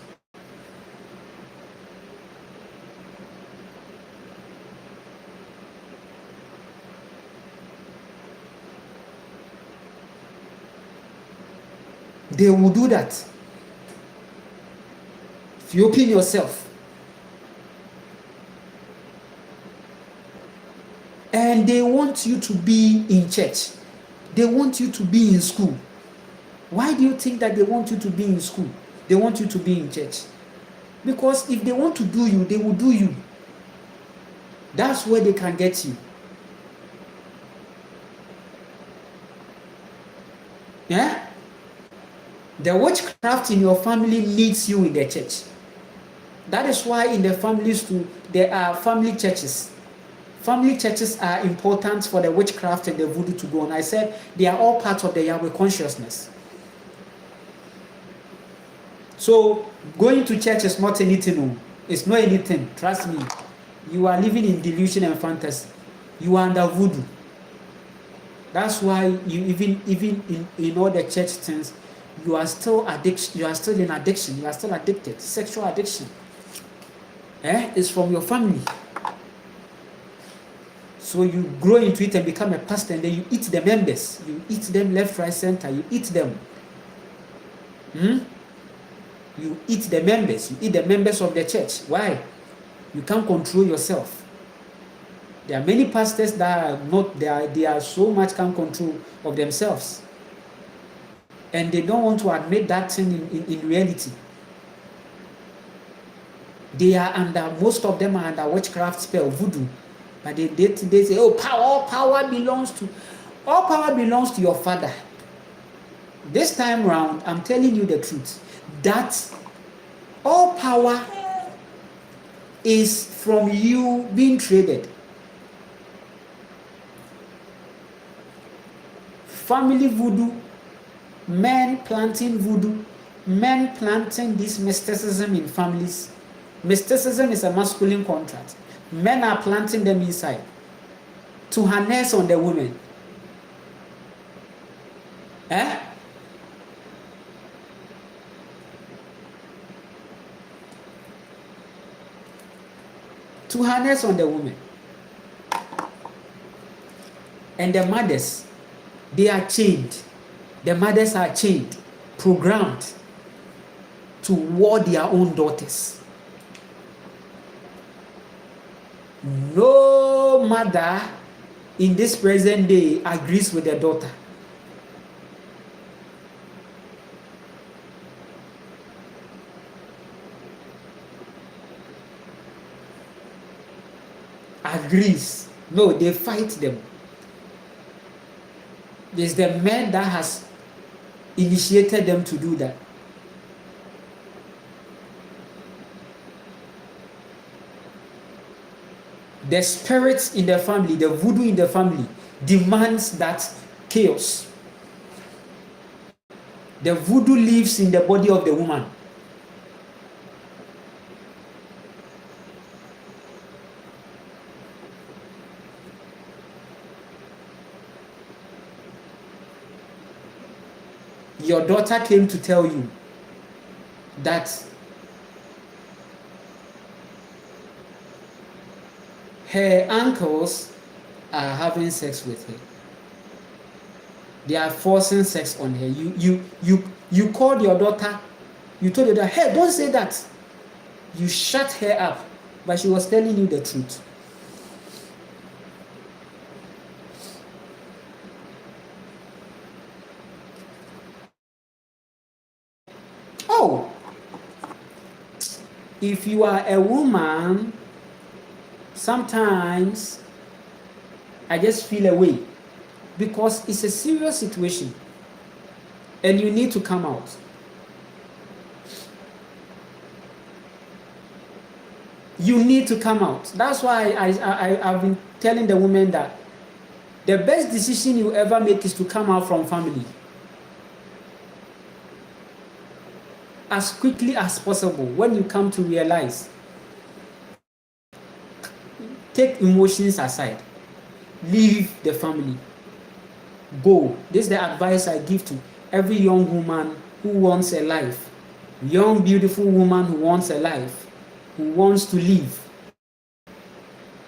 They will do that. If you open yourself, and they want you to be in church, they want you to be in school. Why do you think that they want you to be in school? They want you to be in church. Because if they want to do you, they will do you. That's where they can get you. Yeah? The witchcraft in your family needs you in the church. That is why in the families too, there are family churches. Family churches are important for the witchcraft and the voodoo to go on. I said they are all part of the Yahweh consciousness. So going to church is not anything. It's not anything. Trust me. You are living in delusion and fantasy. You are under voodoo. That's why you even in all the church things, you are still addiction. You are still in addiction. You are still addicted. Sexual addiction. It's from your family. So you grow into it and become a pastor, and then you eat the members. You eat them left, right, center. You eat them. You eat the members. You eat the members of the church. Why? You can't control yourself. There are many pastors that are not there. They are so much can't control of themselves, and they don't want to admit that thing in reality. They are under, most of them are under witchcraft spell, voodoo. But they say, oh, all power belongs to your father. This time round, I'm telling you the truth, that all power is from you being traded. Family voodoo, men planting voodoo, men planting this mysticism in families. Mysticism is a masculine contract. Men are planting them inside to harness on the women. To harness on the women. And the mothers, they are chained. The mothers are chained, programmed to war their own daughters. No mother in this present day agrees with their daughter. Agrees. No, they fight them. It's the man that has initiated them to do that. The spirits in the family, the voodoo in the family, demands that chaos. The voodoo lives in the body of the woman. Your daughter came to tell you that her uncles are having sex with her. They are forcing sex on her. You called your daughter. You told her that, hey, don't say that. You shut her up, but she was telling you the truth. Oh, if you are a woman, sometimes I just feel away because it's a serious situation and you need to come out. You need to come out. That's why I've been telling the women that the best decision you ever make is to come out from family as quickly as possible. When you come to realize, take emotions aside, leave the family, go. This is the advice I give to every young woman who wants a life, young beautiful woman who wants a life, who wants to live.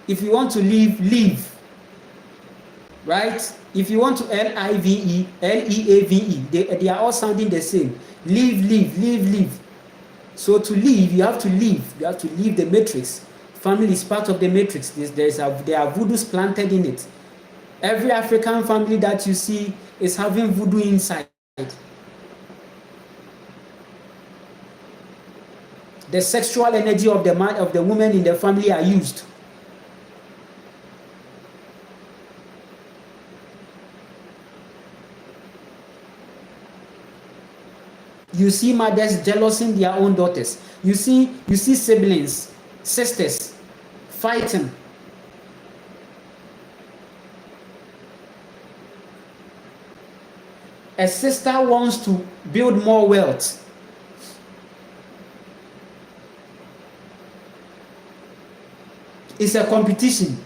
If you want to live, live. Right? If you want to live, leave, they are all sounding the same. Live, live, live, live. So to live, you have to live. You have to leave the matrix. Family is part of the matrix. There are voodoos planted in it. Every African family that you see is having voodoo inside. The sexual energy of the man, of the woman in the family are used. You see mothers jealousing their own daughters. You see siblings, sisters fighting. A sister wants to build more wealth. It's a competition.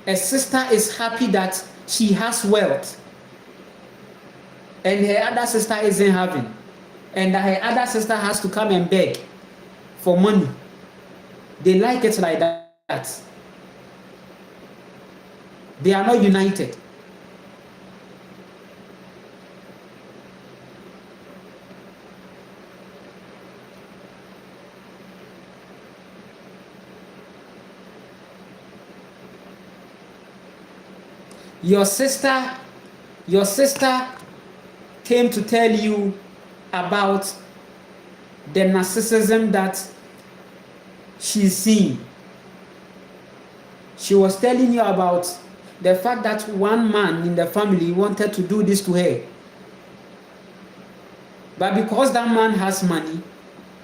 A sister is happy that she has wealth and her other sister isn't having, and her other sister has to come and beg for money. They like it like that. They are not united. Your sister came to tell you about the narcissism that she's seeing. She was telling you about the fact that one man in the family wanted to do this to her. But because that man has money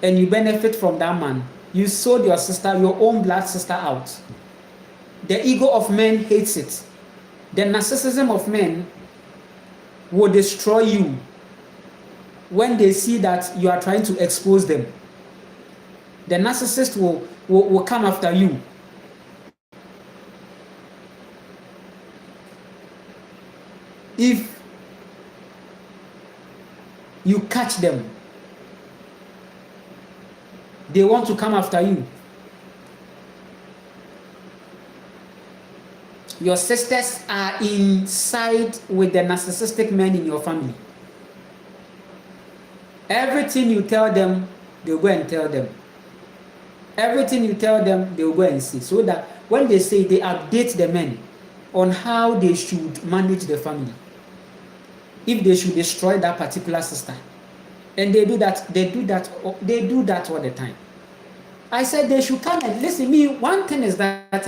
and you benefit from that man, you sold your sister, your own blood sister, out. The ego of men hates it. The narcissism of men will destroy you when they see that you are trying to expose them. The narcissist will come after you. If you catch them, they want to come after you. Your sisters are inside with the narcissistic men in your family. Everything you tell them, they'll go and tell them. Everything you tell them, they'll go and see. So that when they say, they update the men on how they should manage the family. If they should destroy that particular sister. And they do that all the time. I said they should come and listen. Me, one thing is that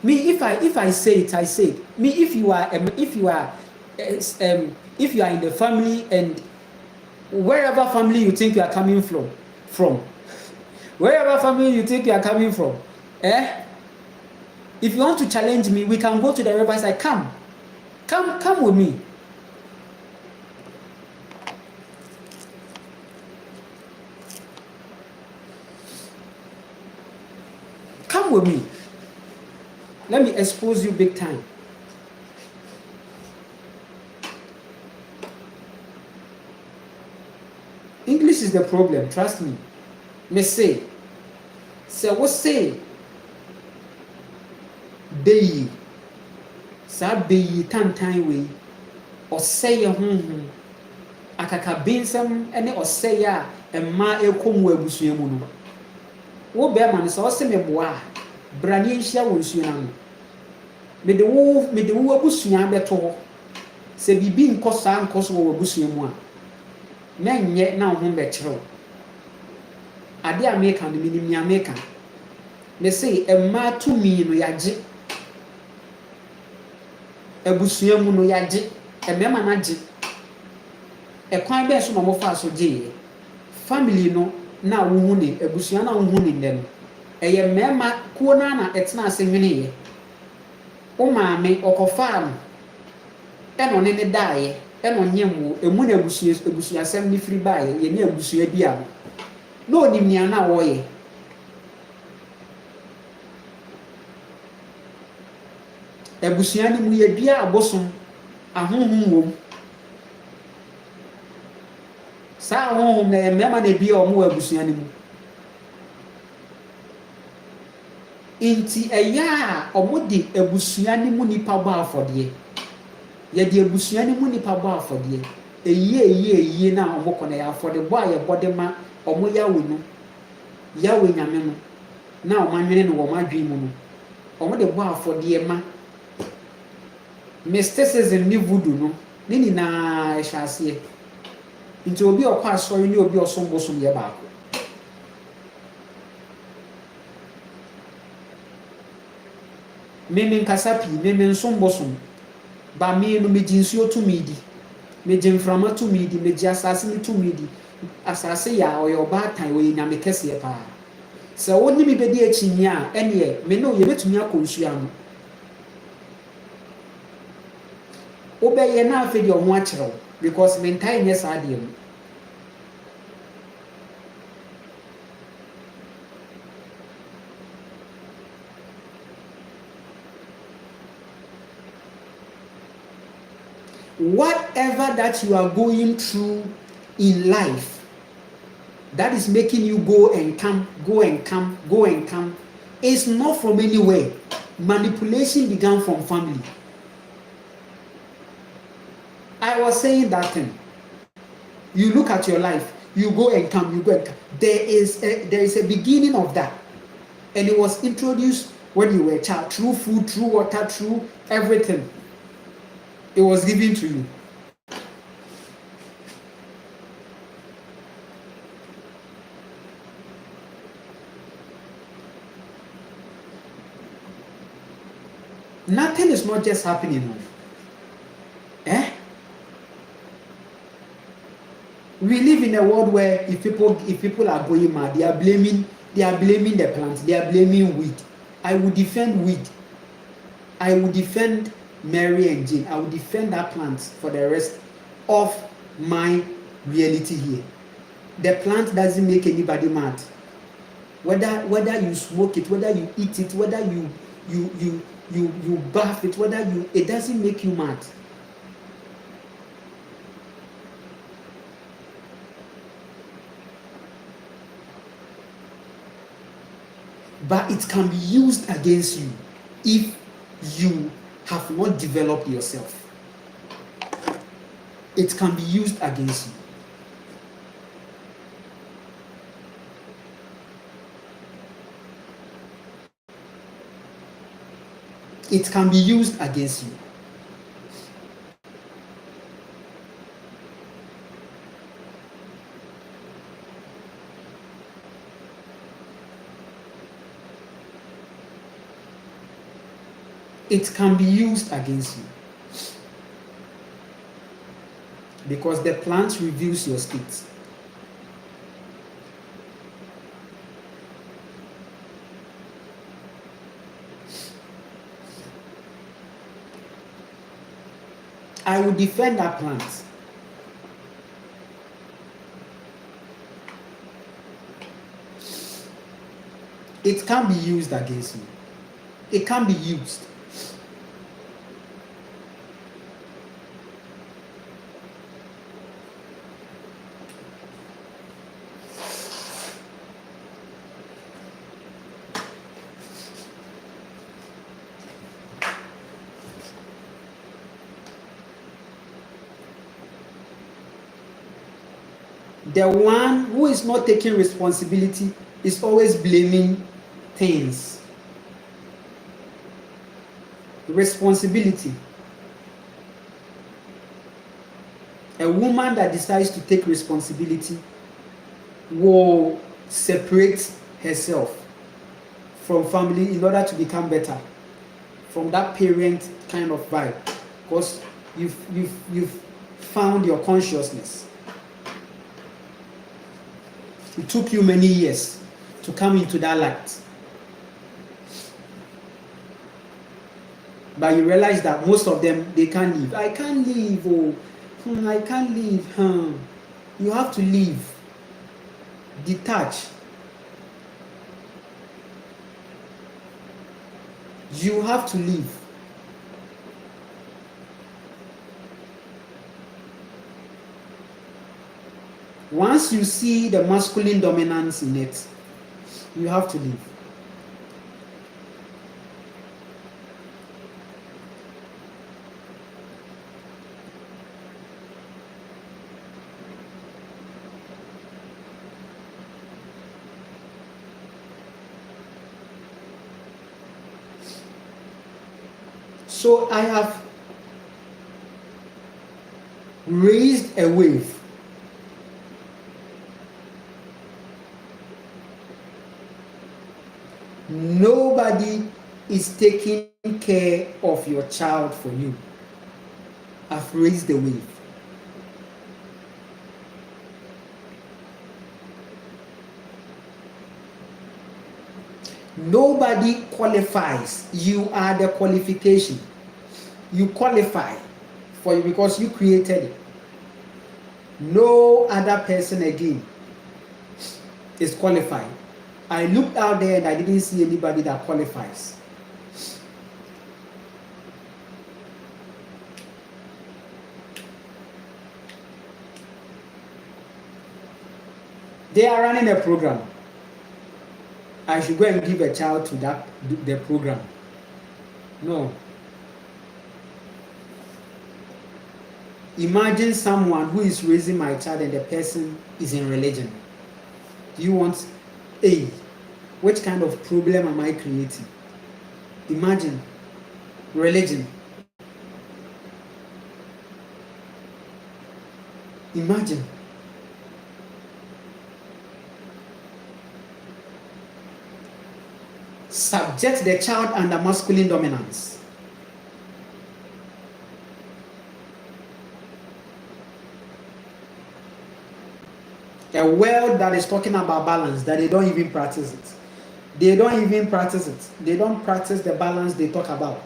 me, if I say it, I say it. Me, if you are if you are in the family and wherever family you think you are coming from wherever family you think you are coming from, if you want to challenge me, we can go to the river and say, come with me. Come with me. Let me expose you big time. English is the problem, trust me. Me say what say beyi saa beyi tantan wei ɔsɛe honhom akakabensɛm ne ɔsɛe a mmaa ɛkɔ mu abusua mu no. Wo bɛrima no sɛ ɔsɛ me boa bra ne yɛnhyia wɔ nsuo no ano. Mede wo abusua bɛto hɔ. Sɛ biribi nkɔ saa nkɔ so wɔ abusua mu a mɛnyɛ na wo ho bɛkyerɛw. Ade a meka no menim nea meka. Me say mmaa tumi no yɛagye. Abusua mu no yɛagye. Mmarima no agye. Ɛkwan bɛn so na wɔfa so gyeeɛ. Family no na wohu ne abusua na wohu ne nnɛ no ɛyɛ mmarima kuo na ɛtena ase nweneeɛ. Wo maame ɔkɔfaa no ɛna ɔne ne daeɛ ɛna ɔnyɛ mu emu na abusuasɛm ne firi baeɛ yɛ ne abusua bi a na onim nea na wɔyɛ. Abusua no mu yɛdua abosom ahohom wɔ mu. Saa ahohom na mmarima na ebia ɔmo wɔ abusua no mu. Inti ɛyɛ a ɔmo de abusua no mu nipa bɔ afɔdeɛ. Yɛde abusua no mu nipa bɔ afɔdeɛ. Eyie na ɔmo kɔ na yɛ afɔdebɔ a yɛbɔ de ma ɔmo yawe no. Yawe nyame no na ɔmo anwene no wɔ ɔmo adwene mu no. Ɔmo de bɔ afɔdeɛ ma mysticism ne voodoo no ne nyinaa ɛhyɛ aseɛ. Nti obi ɔkɔ asɔre ne obi ɔsom bosom yɛ baako. Meme nkasa pii, meme nsom bosom. Ba me no megye nsuo tumi di. Megye mframa tumi di, megye asase ne tumi di. Asase ya ɔyɛ ɔbaatan ɔyɛ nyame kɛseɛ paa. Sɛ wo ne me bɛdi akyi ni a ɛneɛ me no yɛbɛtumi akɔ nsuo ano. Wobɛyɛ na afei deɛ ɔmo akyerɛw because mentae nyɛ saa deɛ mu. Whatever that you are going through in life that is making you go and come is not from anywhere. Manipulation began from family. I was saying that thing. You look at your life, you go and come. There is a beginning of that. And it was introduced when you were a child, through food, through water, through everything. It was given to you. Nothing is not just happening. We live in a world where if people are going mad, they are blaming the plants, they are blaming weed. I would defend weed. I would defend Mary and Jane. I would defend that plant for the rest of my reality here. The plant doesn't make anybody mad. Whether you smoke it, whether you eat it, whether you bath it, it doesn't make you mad. But it can be used against you if you have not developed yourself. It can be used against you. It can be used against you. it can be used against you. Because the plant reveals your state. I will defend that plant. It can be used against me. It can be used. The one who is not taking responsibility is always blaming things. Responsibility. A woman that decides to take responsibility will separate herself from family in order to become better, from that parent kind of vibe, because you've found your consciousness. It took you many years to come into that light. But you realize that most of them, they can't leave. I can't leave. Oh, I can't leave. You have to leave. Detach. You have to leave. Once you see the masculine dominance in it, you have to leave. So I have raised a wave. Nobody is taking care of your child for you. I've raised the wave. Nobody qualifies. You are the qualification. You qualify for it because you created it. No other person again is qualified. I looked out there and I didn't see anybody that qualifies. They are running a program. I should go and give a child to the program. No. Imagine someone who is raising my child and the person is in religion. Do you want a? Which kind of problem am I creating? Imagine religion. Imagine. Subject the child under masculine dominance. A world that is talking about balance, that they don't even practice it. They don't even practice it. They don't practice the balance they talk about.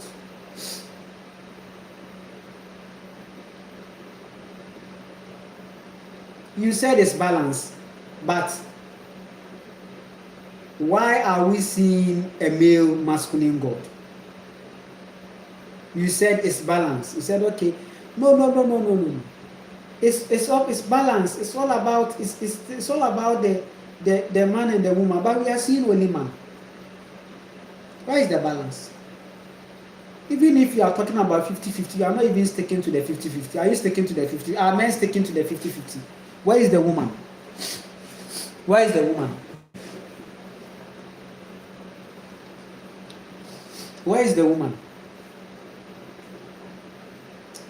You said it's balance, but why are we seeing a male masculine God? You said it's balance. You said, okay, no. It's balance. It's all about the man and the woman, but we are seeing only man. Why is the balance? Even if you are talking about 50-50, you are not even sticking to the 50-50. Are you sticking to the 50? Are men sticking to the 50-50? Where is the woman? Where is the woman? Where is the woman?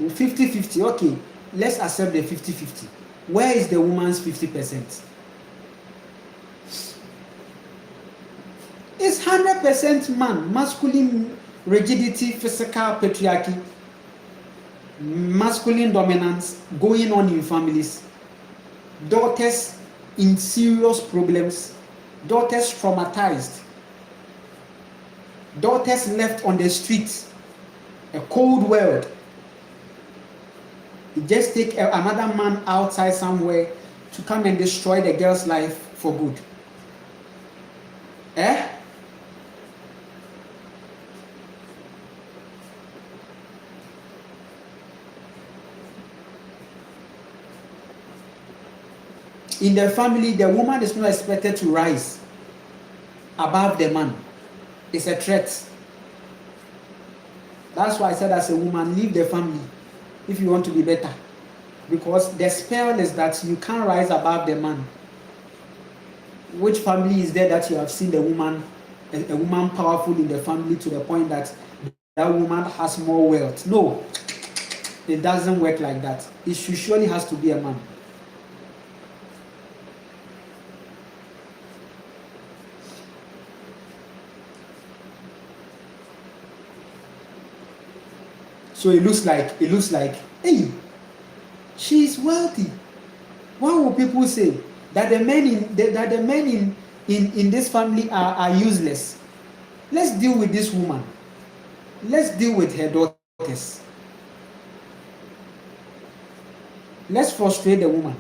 50-50, okay. Let's accept the 50-50. Where is the woman's 50%? It's 100% man, masculine rigidity, physical patriarchy, masculine dominance going on in families, daughters in serious problems, daughters traumatized, daughters left on the streets, a cold world. You just take another man outside somewhere to come and destroy the girl's life for good. Eh? In the family, the woman is not expected to rise above the man. It's a threat. That's why I said, as a woman, leave the family if you want to be better. Because the spell is that you can't rise above the man. Which family is there that you have seen a woman powerful in the family to the point that that woman has more wealth? No, it doesn't work like that. It surely has to be a man. So it looks like, hey, she's wealthy. What will people say? That the men in this family are useless. Let's deal with this woman. Let's deal with her daughters. Let's frustrate the woman.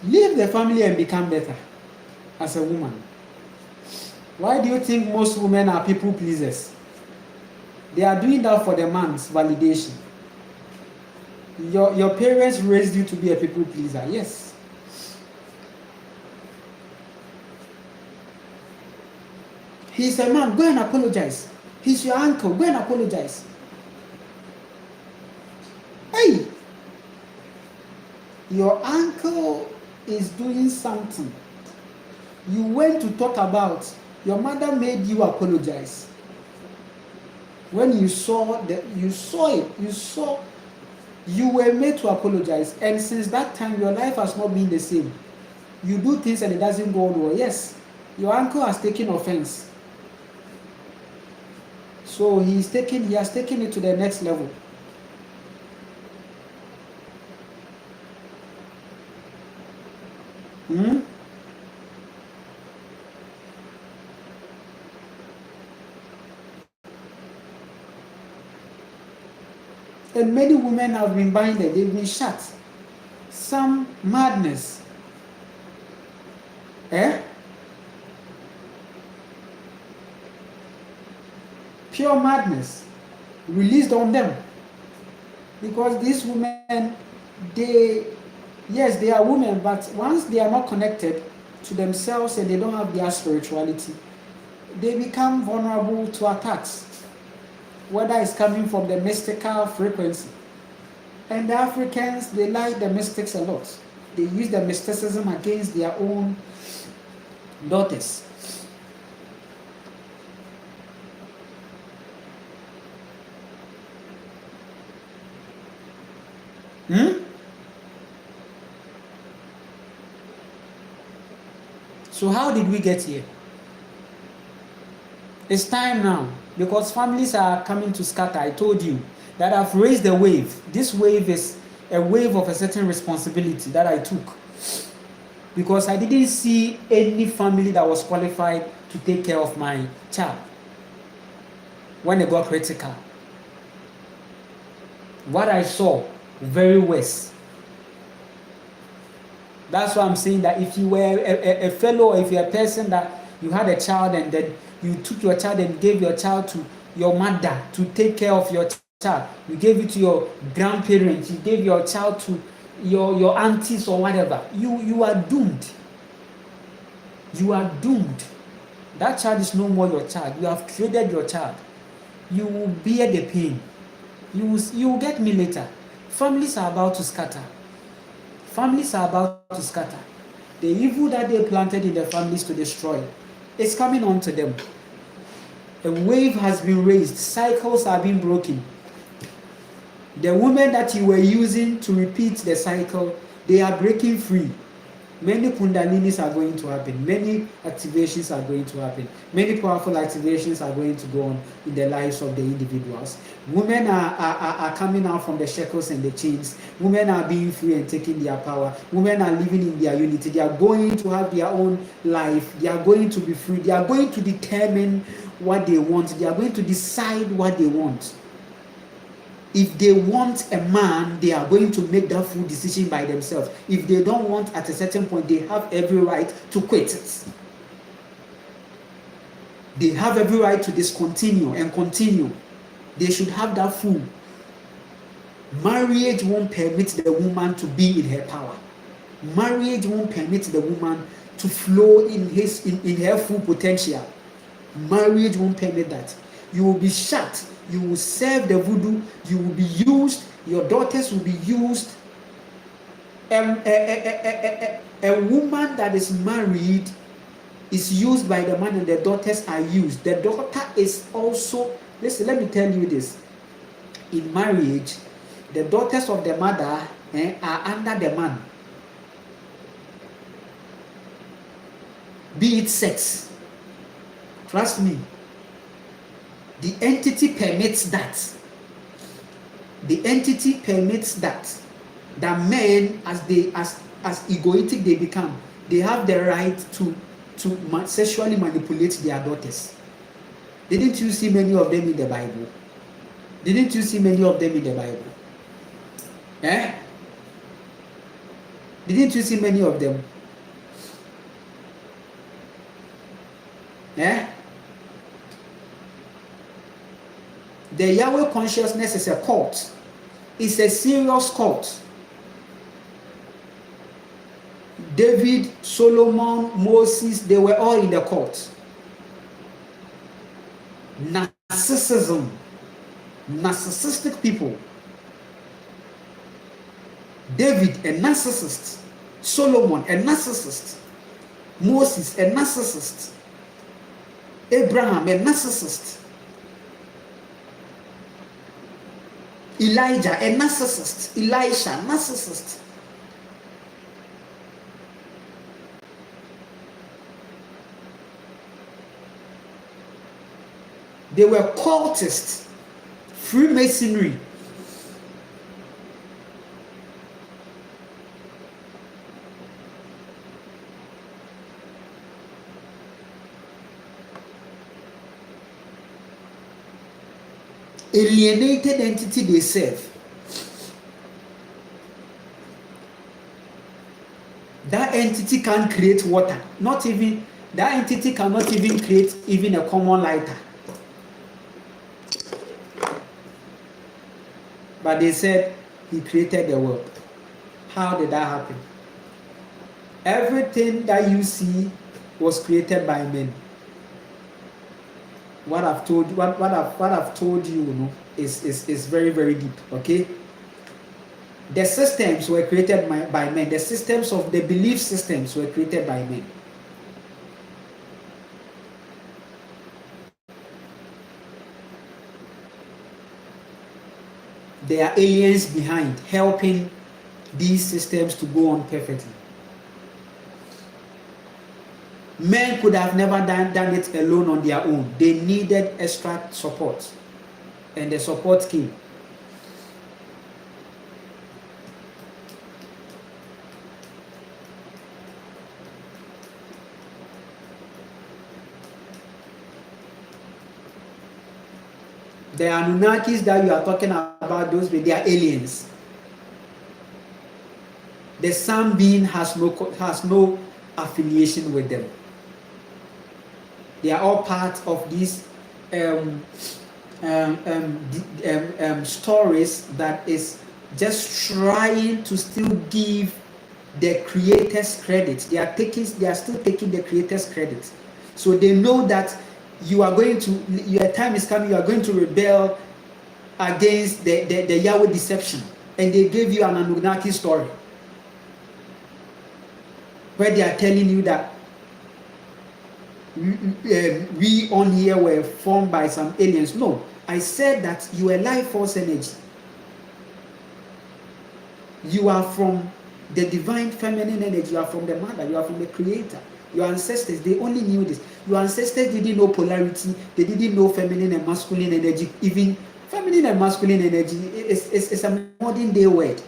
Leave the family and become better as a woman. Why do you think most women are people pleasers? They are doing that for the man's validation. Your parents raised you to be a people pleaser. Yes. He's a man. Go and apologize. He's your uncle. Go and apologize. Hey! Your uncle is doing something. You went to talk about, your mother made you apologize. When you saw it, you were made to apologize. And since that time, your life has not been the same. You do things and it doesn't go well. Yes, your uncle has taken offense. So he has taken it to the next level. And many women have been blinded, they've been shot. Some madness. Pure madness released on them. Because these women, they are women, but once they are not connected to themselves and they don't have their spirituality, they become vulnerable to attacks, whether it's coming from the mystical frequency. And the Africans, they like the mystics a lot. They use the mysticism against their own daughters. So how did we get here? It's time now, because families are coming to scatter. I told you that I've raised the wave. This wave is a wave of a certain responsibility that I took, because I didn't see any family that was qualified to take care of my child when it got critical. What I saw, very worse. That's why I'm saying that if you were a fellow, or if you're a person that you had a child and then you took your child and gave your child to your mother to take care of your child, you gave it to your grandparents, you gave your child to your aunties or whatever, you are doomed. You are doomed. That child is no more your child. You have traded your child. You will bear the pain. You will get me later. Families are about to scatter. Families are about to scatter. The evil that they planted in the families to destroy is coming on to them. A wave has been raised. Cycles are being broken. The women that you were using to repeat the cycle, they are breaking free. Many kundalinis are going to happen. Many activations are going to happen. Many powerful activations are going to go on in the lives of the individuals. Women are coming out from the shackles and the chains. Women are being free and taking their power. Women are living in their unity. They are going to have their own life. They are going to be free. They are going to determine what they want. They are going to decide what they want. If they want a man, they are going to make that full decision by themselves. If they don't want at a certain point, they have every right to quit it. They have every right to discontinue and continue. They should have that full. Marriage won't permit the woman to be in her power. Marriage won't permit the woman to flow in her full potential. Marriage won't permit that. You will be shut. You will serve the voodoo. You will be used. Your daughters will be used. A woman that is married is used by the man, and the daughters are used. The daughter is also, listen, let me tell you this. In marriage, the daughters of the mother are under the man. Be it sex. Trust me. The entity permits that. The entity permits that. That men, as egoic they become, they have the right to sexually manipulate their daughters. Didn't you see many of them in the Bible? Didn't you see many of them in the Bible? Didn't you see many of them? The Yahweh consciousness is a cult. It's a serious cult. David, Solomon, Moses, they were all in the cult. Narcissism. Narcissistic people. David, a narcissist. Solomon, a narcissist. Moses, a narcissist. Abraham, a narcissist. Elijah, a narcissist. Elisha, narcissist. They were cultists. Freemasonry. Alienated entity they serve. That entity can't create water. Not even that entity cannot even create even a common lighter. But they said he created the world. How did that happen? Everything that you see was created by men. What I've told you, is very, very deep. Okay. The systems were created by men. The systems of the belief systems were created by men. There are aliens behind helping these systems to go on perfectly. Men could have never done it alone on their own. They needed extra support, and the support came. The Anunnakis that you are talking about, they are aliens. The sun being has no affiliation with them. They are all part of these stories that is just trying to still give the creators credit. They are still taking the creators credit. So they know that your time is coming, you are going to rebel against the Yahweh deception. And they gave you an Anunnaki story where they are telling you that we on here were formed by some aliens. No, I said that you are life force energy. You are from the divine feminine energy. You are from the mother. You are from the creator. Your ancestors, they only knew this. Your ancestors didn't know polarity. They didn't know feminine and masculine energy. Even feminine and masculine energy is a modern day word.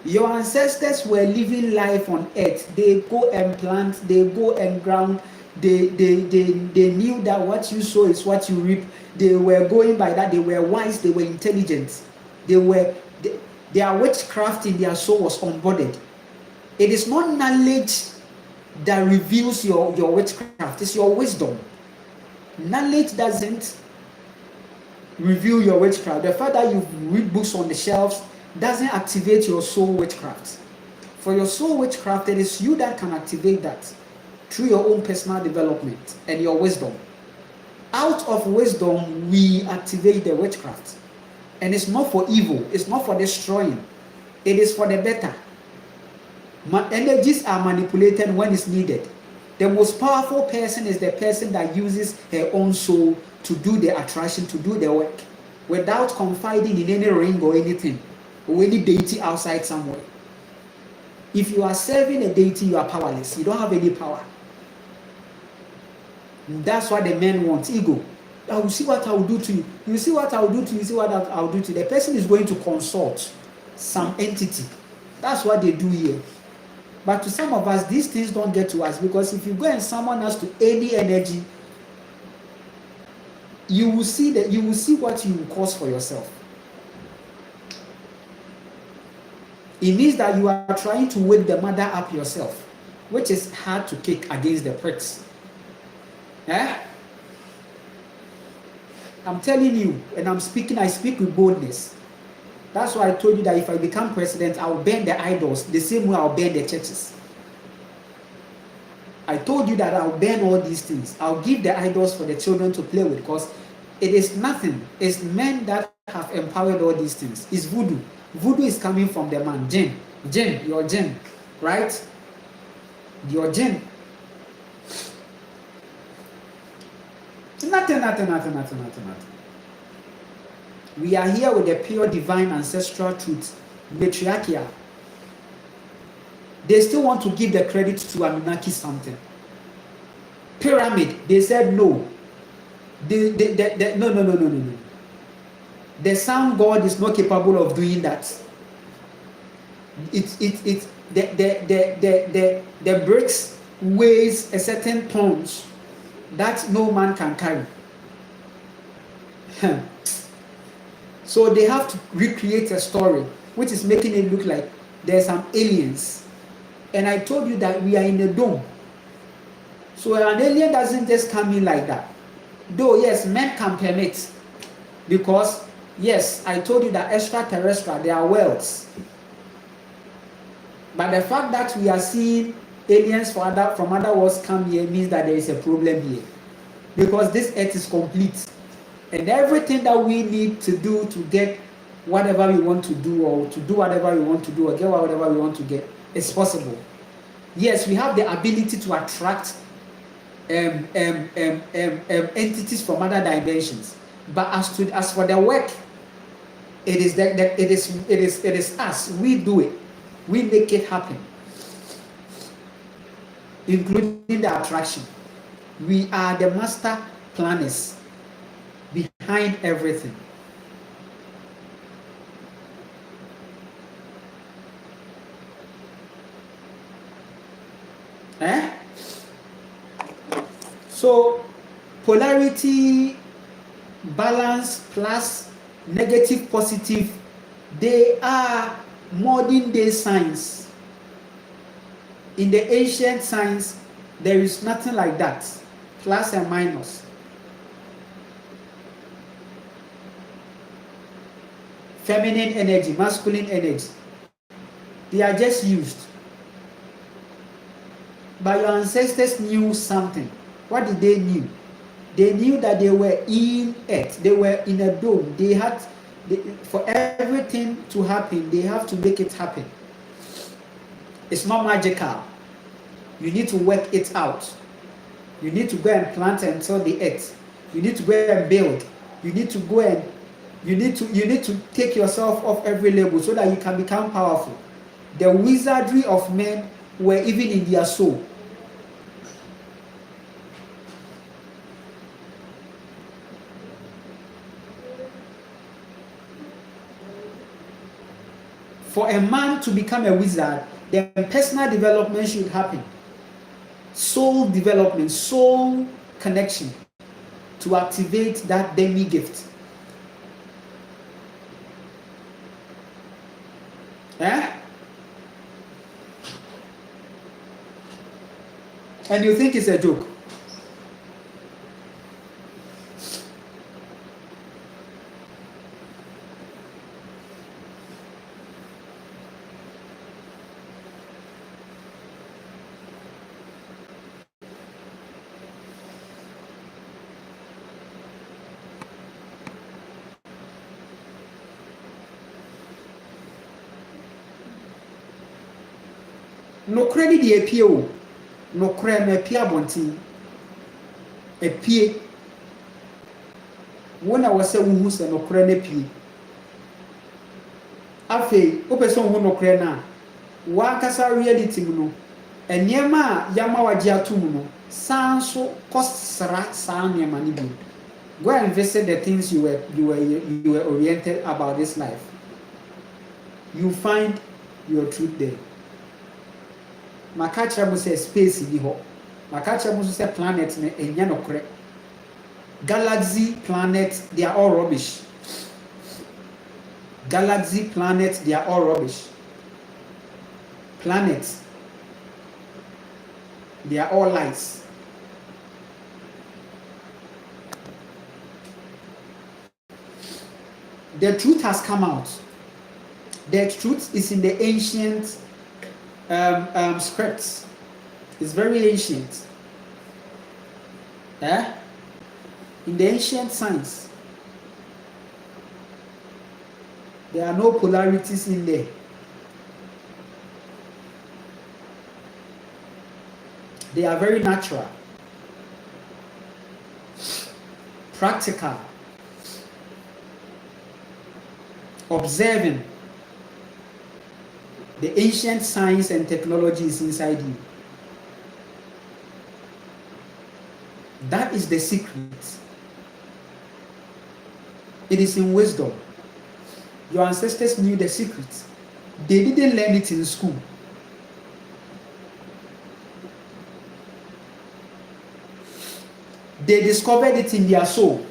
Your ancestors were living life on earth. They go and plant, they go and ground. They knew that what you sow is what you reap. They were going by that. They were wise, they were intelligent. Their witchcraft in their soul was onboarded. It is not knowledge that reveals your witchcraft, it's your wisdom. Knowledge doesn't reveal your witchcraft. The fact that you read books on the shelves doesn't activate your soul witchcraft. For your soul witchcraft, it is you that can activate that through your own personal development and your wisdom. Out of wisdom, we activate the witchcraft. And it's not for evil, it's not for destroying, it is for the better. Energies are manipulated when it's needed. The most powerful person is the person that uses her own soul to do the attraction, to do the work, without confiding in any ring or anything, or any deity outside somewhere. If you are serving a deity, you are powerless. You don't have any power. That's what the men want, ego. I will see what I will do to you. You see what I will do to you. You see what I will do to you. The person is going to consult some entity. That's what they do here. But to some of us, these things don't get to us, because if you go and summon us to any energy, you will see what you will cause for yourself. It means that you are trying to wake the mother up yourself, which is hard to kick against the pricks. I'm telling you, and I speak with boldness. That's why I told you that if I become president, I'll burn the idols the same way I'll burn the churches. I told you that I'll burn all these things. I'll give the idols for the children to play with, because it is nothing. It's men that have empowered all these things. It's voodoo. Voodoo is coming from the man, jinn. Jinn, your jinn, right? Your jinn. Nothing. We are here with the pure divine ancestral truth, matriarchal. They still want to give the credit to Anunnaki something. Pyramid, they said no. No. The sun god is not capable of doing that. The bricks weighs a certain tons that no man can carry. So they have to recreate a story which is making it look like there's some aliens. And I told you that we are in a dome. So an alien doesn't just come in like that. Though yes, men can permit, because yes, I told you that extraterrestrial, they are worlds. But the fact that we are seeing aliens from other worlds come here means that there is a problem here. Because this earth is complete. And everything that we need to do to get whatever we want to do, or to do whatever we want to do, or get whatever we want to get, is possible. Yes, we have the ability to attract entities from other dimensions. But as for the work, it is us. We do it. We make it happen, including the attraction. We are the master planners behind everything. So polarity, balance, plus, negative, positive, they are modern day science. In the ancient science, there is nothing like that. Plus and minus. Feminine energy, masculine energy. They are just used. But your ancestors knew something. What did they knew? They knew that they were in it. They were in a dome. For everything to happen, they have to make it happen. It's not magical. You need to work it out. You need to go and plant and till the earth. You need to go and build. You need to go and you need to take yourself off every label so that you can become powerful. The wizardry of men were even in their soul. For a man to become a wizard, then personal development should happen. Soul development, soul connection to activate that demi gift. Eh? And you think it's a joke? Nokorɛ ne deɛ apie o. Nokorɛ na apie abɔnten. Apie. Wo na wɔ sɛ wohu sɛ nokorɛ no apie. Afei, wopɛ sɛ wohu nokorɛ no a, wankasa reality mu no, nneɛma a yɛama wagye ato mu no, san so kɔsra saa nneɛma no bi. Go and visit the things you were oriented about this life. You find your truth there. Maka kyerɛ mo sɛ space bi hɔ. Maka kyerɛ mo sɛ planet no ɛnyɛ nokorɛ. Galaxy, planet, they are all rubbish. Galaxy, planet, they are all rubbish. Planets, they are all lies. The truth has come out. The truth is in the ancient scripts. It's very ancient. In the ancient science, there are no polarities in there. They are very natural, practical, observing. The ancient science and technology is inside you. That is the secret. It is in wisdom. Your ancestors knew the secret. They didn't learn it in school. They discovered it in their soul.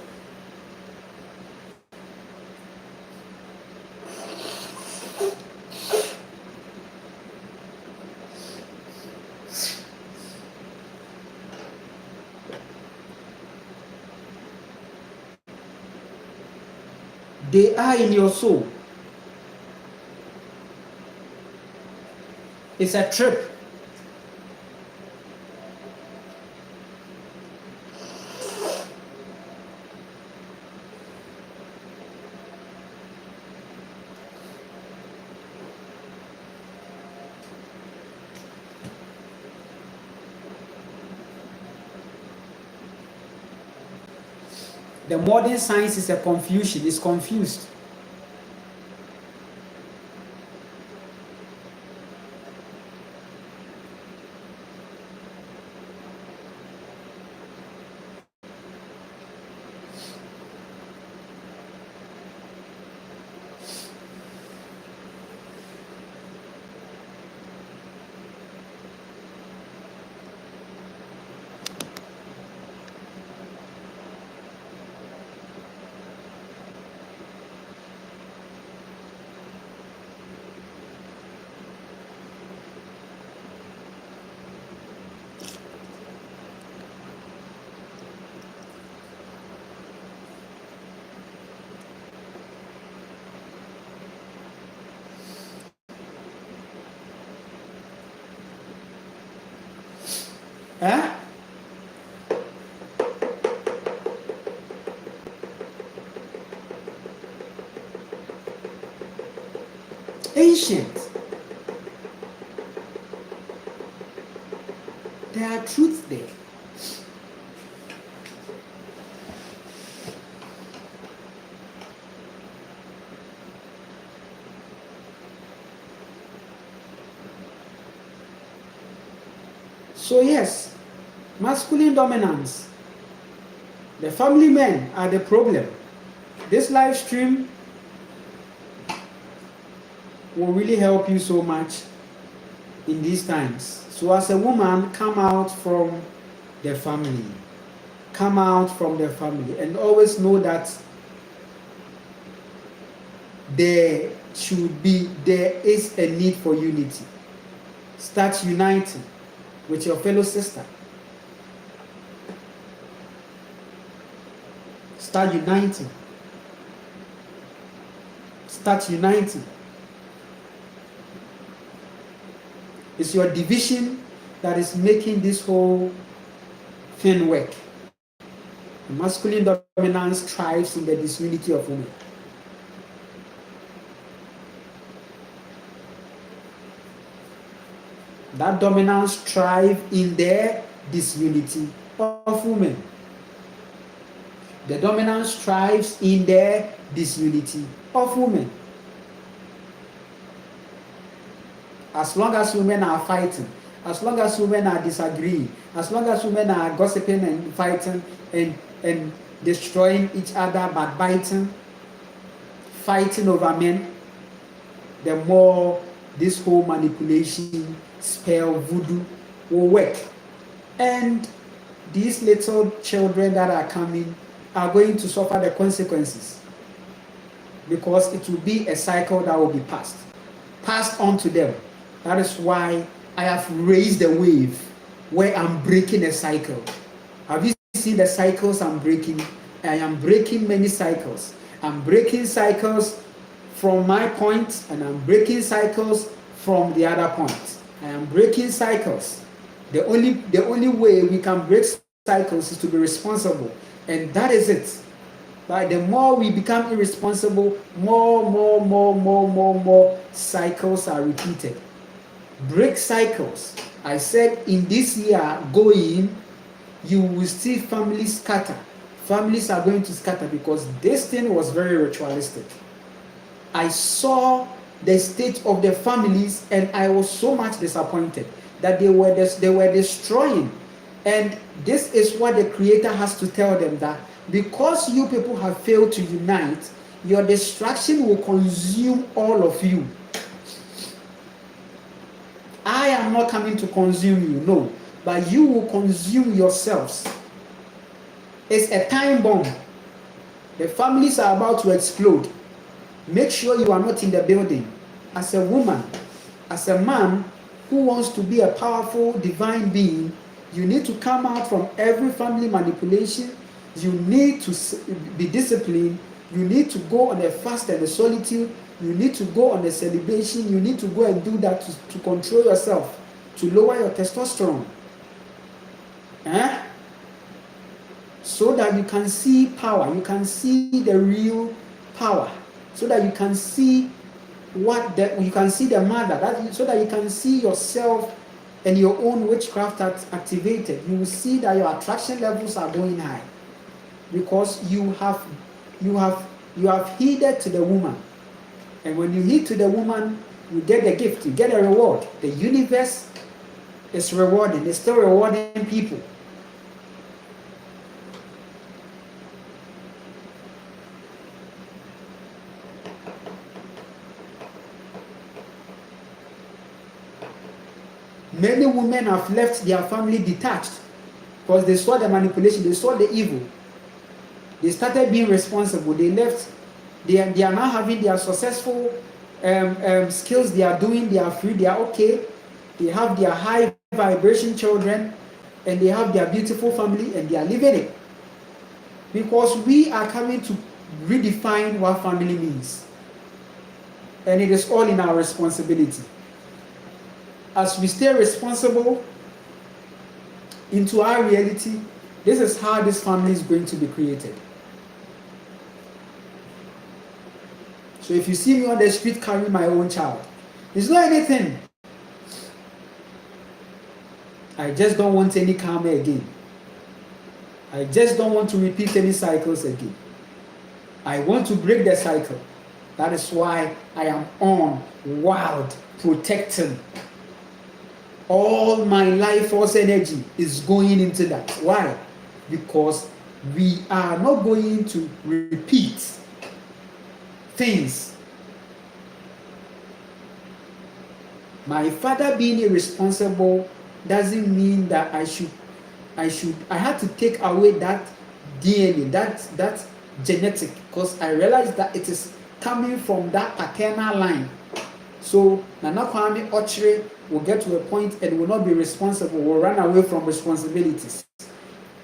They are in your soul. It's a trip. The modern science is a confusion. It's confused. ancient. There are truths there. So yes, masculine dominance. The family men are the problem. This live stream will really help you so much in these times. So as a woman, come out from the family. Come out from the family and always know that there is a need for unity. Start uniting with your fellow sister. Start uniting. Start uniting. It's your division that is making this whole thing work. The masculine dominance thrives in the disunity of women. That dominance thrives in the disunity of women. The dominance thrives in the disunity of women. As long as women are fighting, as long as women are disagreeing, as long as women are gossiping and fighting and destroying each other, backbiting, fighting over men, the more this whole manipulation, spell, voodoo will work. And these little children that are coming are going to suffer the consequences, because it will be a cycle that will be passed on to them. That is why I have raised a wave where I'm breaking a cycle. Have you seen the cycles I'm breaking? I am breaking many cycles. I'm breaking cycles from my point, and I'm breaking cycles from the other point. I am breaking cycles. The only way we can break cycles is to be responsible, and that is it. But the more we become irresponsible, more cycles are repeated. Break cycles. I said in this year going, you will see families scatter. Families are going to scatter because this thing was very ritualistic. I saw the state of the families and I was so much disappointed that they were destroying. And this is what the Creator has to tell them, that because you people have failed to unite, your destruction will consume all of you. I am not coming to consume you, no, but you will consume yourselves. It's a time bomb. The families are about to explode. Make sure you are not in the building. As a woman, as a man who wants to be a powerful divine being, you need to come out from every family manipulation. You need to be disciplined. You need to go on a fast and a solitude. You need to go on a celebration. You need to go and do that to control yourself, to lower your testosterone. So that you can see power. You can see the real power. So that you can see you can see the mother. So that you can see yourself and your own witchcraft activated. You will see that your attraction levels are going high, because you have heeded to the woman. And when you heed to the woman, you get the gift, you get a reward. The universe is rewarding, it's still rewarding people. Many women have left their family detached because they saw the manipulation, they saw the evil. They started being responsible. They left. They are now having their successful skills. They are doing. They are free. They are okay. They have their high vibration children, and they have their beautiful family, and they are living it. Because we are coming to redefine what family means, and it is all in our responsibility. As we stay responsible into our reality, this is how this family is going to be created. So if you see me on the street carrying my own child, It's not anything. I just don't want any karma again. I just don't want to repeat any cycles again. I want to break the cycle. That is why I am on wild, protecting. All my life force energy is going into that. Why? Because we are not going to repeat things. My father being irresponsible doesn't mean that I had to take away that DNA, that genetic, because I realized that it is coming from that paternal line. So Nana Kwame Ochre will get to a point and will not be responsible, will run away from responsibilities.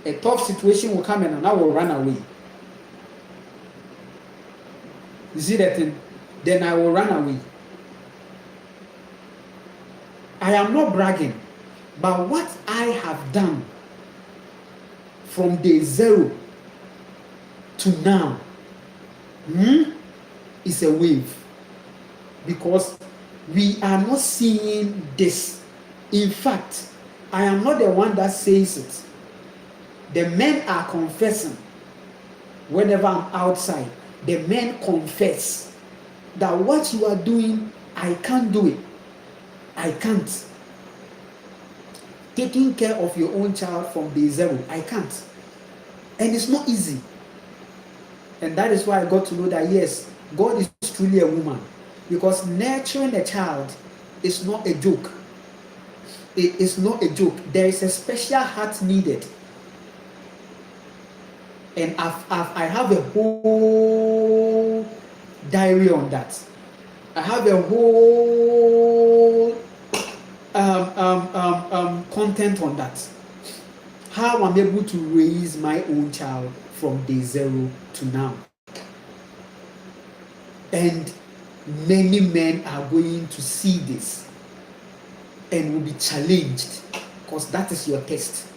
A tough situation will come and Nana will run away. You see that thing? Then I will run away. I am not bragging, but what I have done from day 0 to now is a wave, because we are not seeing this. In fact, I am not the one that says it. The men are confessing. Whenever I'm outside, the men confess that what you are doing, I can't do it. I can't. Taking care of your own child from day 0, I can't. And it's not easy. And that is why I got to know that yes, God is truly a woman. Because nurturing a child is not a joke. It is not a joke. There is a special heart needed. And I have a whole diary on that. I have a whole content on that. How I'm able to raise my own child from day 0 to now. And many men are going to see this and will be challenged, because that is your test.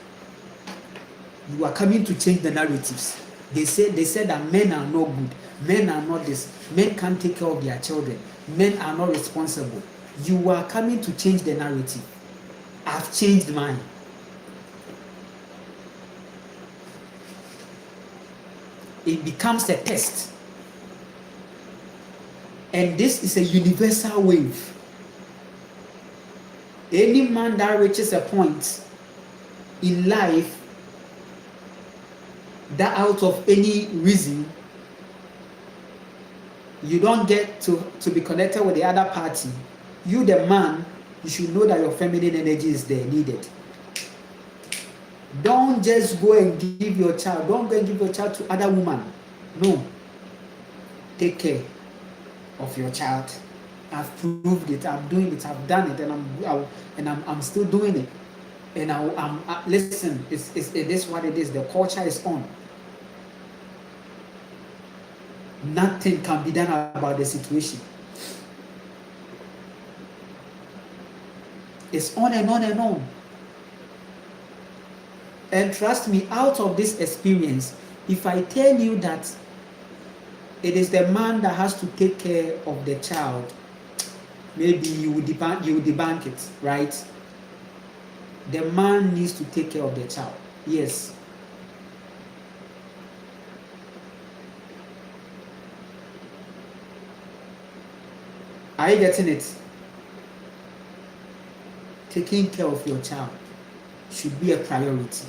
You are coming to change the narratives. They said that men are not good, men are not this, men can't take care of their children, men are not responsible. You are coming to change the narrative. I've changed mine. It becomes a test. And this is a universal wave. Any man that reaches a point in life that out of any reason you don't get to be connected with the other party, you the man, you should know that your feminine energy is there, needed. Don't just go and give your child, don't go and give your child to other women. No. Take care of your child. I've proved it, I'm doing it, I've done it, and I'm still doing it. And listen, it is what it is. The culture is on. Nothing can be done about the situation. It's on and on and on. And trust me, out of this experience, if I tell you that it is the man that has to take care of the child, maybe you will debunk it, right? The man needs to take care of the child. Yes. Are you getting it? Taking care of your child should be a priority.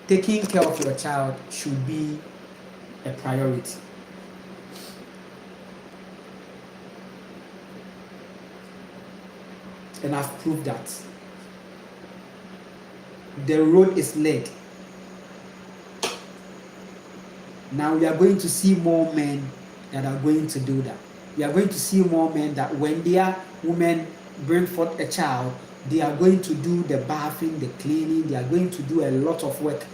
Taking care of your child should be a priority. And I've proved that. The road is laid. Now we are going to see more men that are going to do that. We are going to see more men that when their women bring forth a child, they are going to do the bathing, the cleaning, they are going to do a lot of work.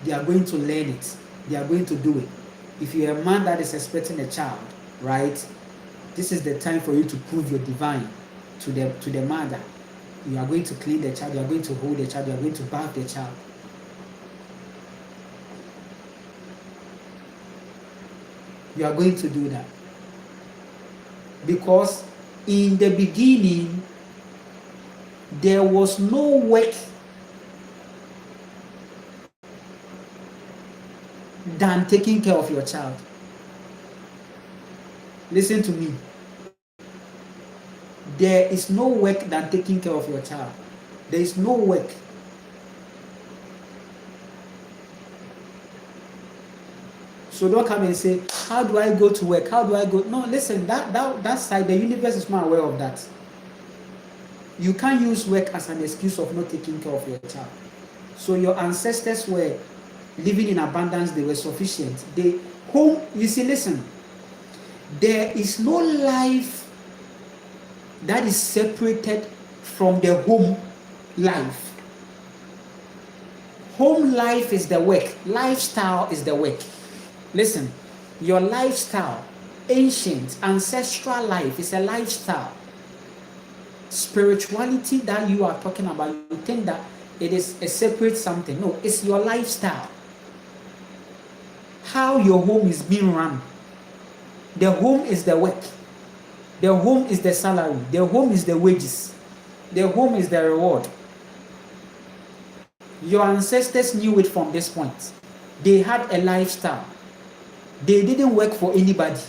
They are going to learn it. They are going to do it. If you're a man that is expecting a child, right, this is the time for you to prove your divine to the mother. You are going to clean the child, you are going to hold the child, you are going to bath the child. You are going to do that. Because in the beginning, there was no work than taking care of your child. Listen to me. There is no work than taking care of your child. There is no work. So don't come and say, how do I go to work? How do I go? No, listen, that side, the universe is not aware of that. You can't use work as an excuse of not taking care of your child. So your ancestors were living in abundance, they were sufficient. You see, listen, there is no life that is separated from the home life. Home life is the work, lifestyle is the work. Listen, your lifestyle, ancient, ancestral life is a lifestyle. Spirituality that you are talking about, you think that it is a separate something. No, it's your lifestyle. How your home is being run. The home is the work. The home is the salary. The home is the wages. The home is the reward. Your ancestors knew it from this point. They had a lifestyle. They didn't work for anybody.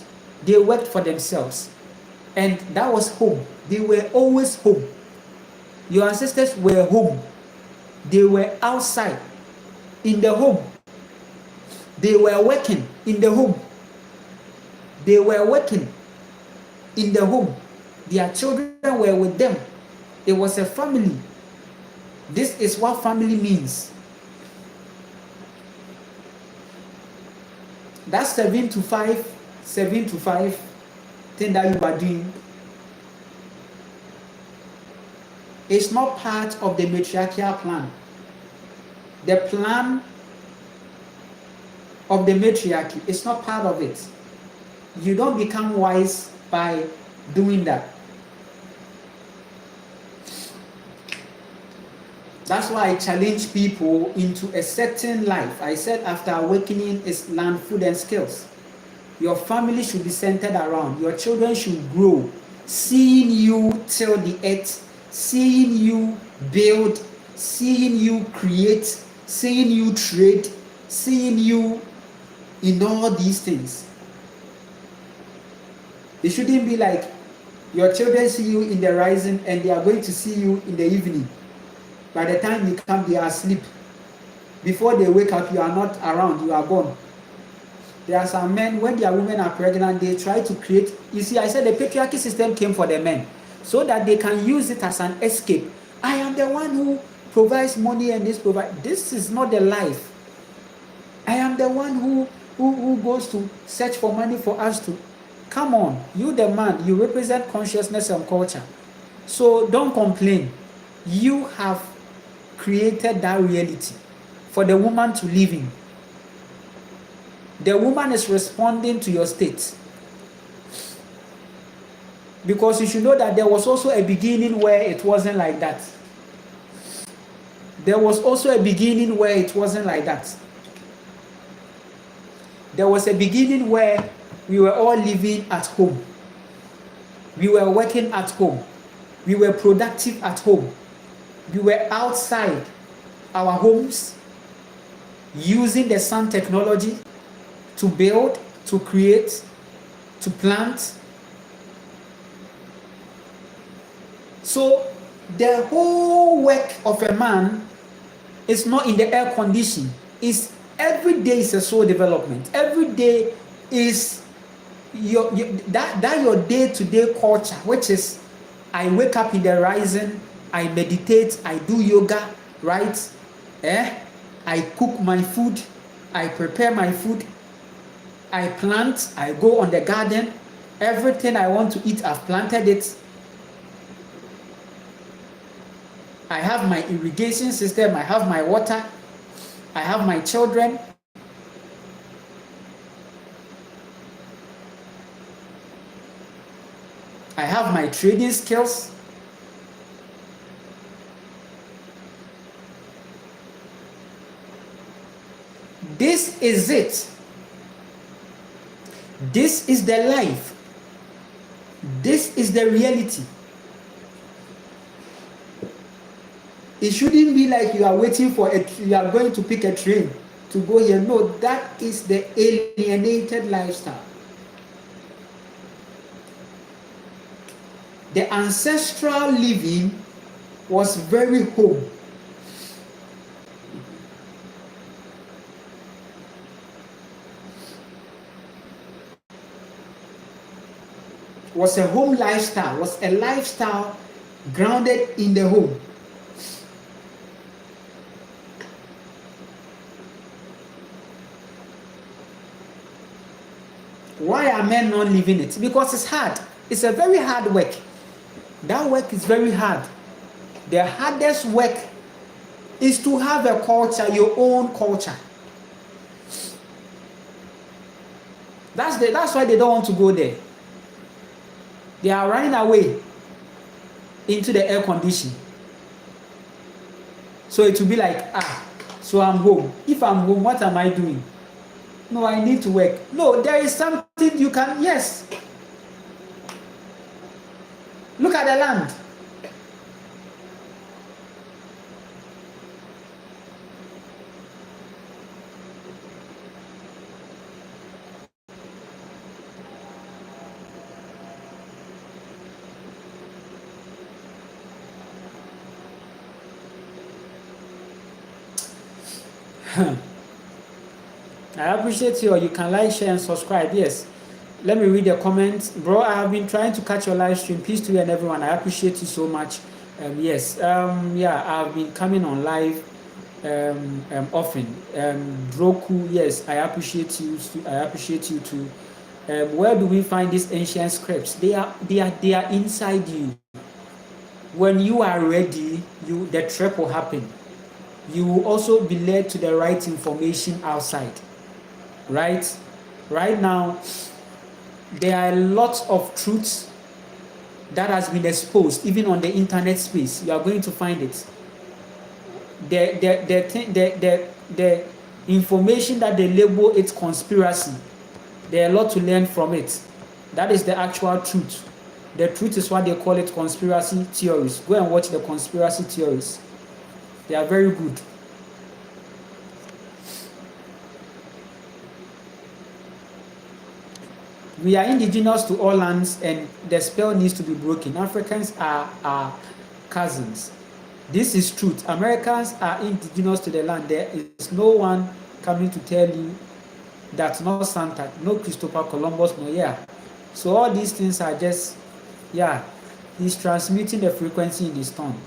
They worked for themselves. And that was home. They were always home. Your ancestors were home. They were outside, in the home. They were working in the home. They were working in the home. Their children were with them. It was a family. This is what family means. That 7 to 5 thing that you are doing is not part of the matriarchal plan. The plan of the matriarchy is not part of it. You don't become wise by doing that. That's why I challenge people into a certain life. I said after awakening is land, food, and skills. Your family should be centered around. Your children should grow, seeing you till the earth, seeing you build, seeing you create, seeing you trade, seeing you in all these things. It shouldn't be like your children see you in the rising and they are going to see you in the evening. By the time you come, they are asleep. Before they wake up, you are not around, you are gone. There are some men, when their women are pregnant, they try to create. You see, I said the patriarchy system came for the men so that they can use it as an escape. I am the one who provides money and this provide. This is not the life. I am the one who goes to search for money for us to. Come on, you the man, you represent consciousness and culture. So don't complain. You have created that reality for the woman to live in. The woman is responding to your state. Because you should know that there was also a beginning where it wasn't like that. There was also a beginning where it wasn't like that. There was a beginning where we were all living at home. We were working at home. We were productive at home. We were outside our homes using the sun technology to build, to create, to plant. So the whole work of a man is not in the air condition. It's every day is a soul development. Every day is your day-to-day culture, which is I wake up in the rising, I meditate, I do yoga, right? I cook my food, I prepare my food, I plant, I go on the garden. Everything I want to eat, I've planted it. I have my irrigation system, I have my water, I have my children. I have my trading skills. This is it. This is the life This is the reality. It shouldn't be like you are waiting for you are going to pick a train to go here. No, that is the alienated lifestyle. The ancestral living was very home. Was a home lifestyle, was a lifestyle grounded in the home. Why are men not living it? Because it's hard. It's a very hard work. That work is very hard. The hardest work is to have a culture, your own culture. That's why they don't want to go there. They are running away into the air condition. So it will be like, so I'm home. If I'm home, what am I doing? No, I need to work. No, there is something you can, yes. Look at the land. I appreciate you. You can like, share, and subscribe. Yes. Let me read the comments. Bro, I have been trying to catch your live stream. Peace to you and everyone. I appreciate you so much. Yes. Yeah, I've been coming on live often. Droku, yes, I appreciate you. I appreciate you too. Where do we find these ancient scripts? They are inside you. When you are ready, the trap will happen. You will also be led to the right information outside. Right now, there are lots of truths that has been exposed, even on the internet space. You are going to find it. The information that they label it conspiracy, there are a lot to learn from it. That is the actual truth. The truth is what they call it conspiracy theories. Go and watch the conspiracy theories. They are very good. We are indigenous to all lands, and the spell needs to be broken. Africans are our cousins. This is truth. Americans are indigenous to the land. There is no one coming to tell you that, no Santa, no Christopher Columbus, no, yeah. So all these things are just, yeah, he's transmitting the frequency in his tongue.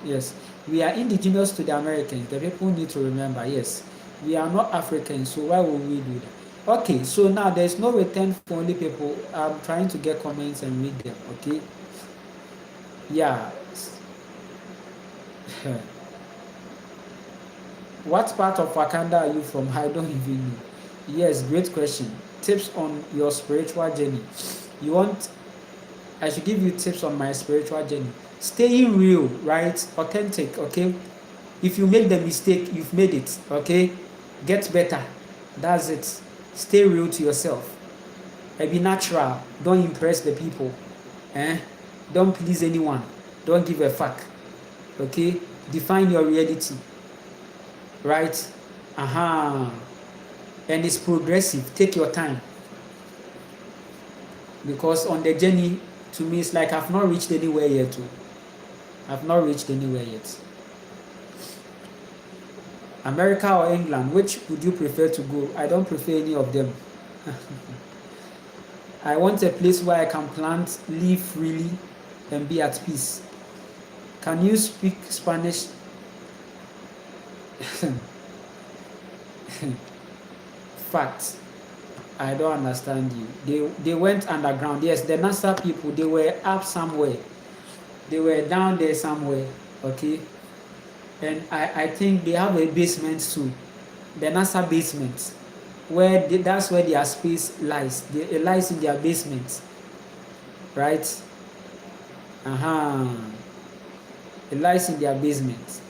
Yes. We are indigenous to the Americans. The people need to remember, yes. We are not Africans, so why would we do that? Okay, so now there's no return for only people. I'm trying to get comments and read them, okay? Yeah. What part of Wakanda are you from? I don't even know. Yes, great question. Tips on your spiritual journey. You want, I should give you tips on my spiritual journey. Staying real, right? Authentic, okay? If you make the mistake, you've made it, okay? Get better. That's it. Stay real to yourself. Be natural. Don't impress the people. Don't please anyone. Don't give a fuck. Okay? Define your reality. Right? And it's progressive. Take your time. Because on the journey, to me, it's like I've not reached anywhere yet. I've not reached anywhere yet. America or England, which would you prefer to go? I don't prefer any of them. I want a place where I can plant, live freely, and be at peace. Can you speak Spanish? Fact. I don't understand you. They went underground. Yes, the NASA people, they were up somewhere. They were down there somewhere. Okay. And I think they have a basement too. The NASA basement. That's where their space lies. It lies in their basement. Right? It lies in their basement.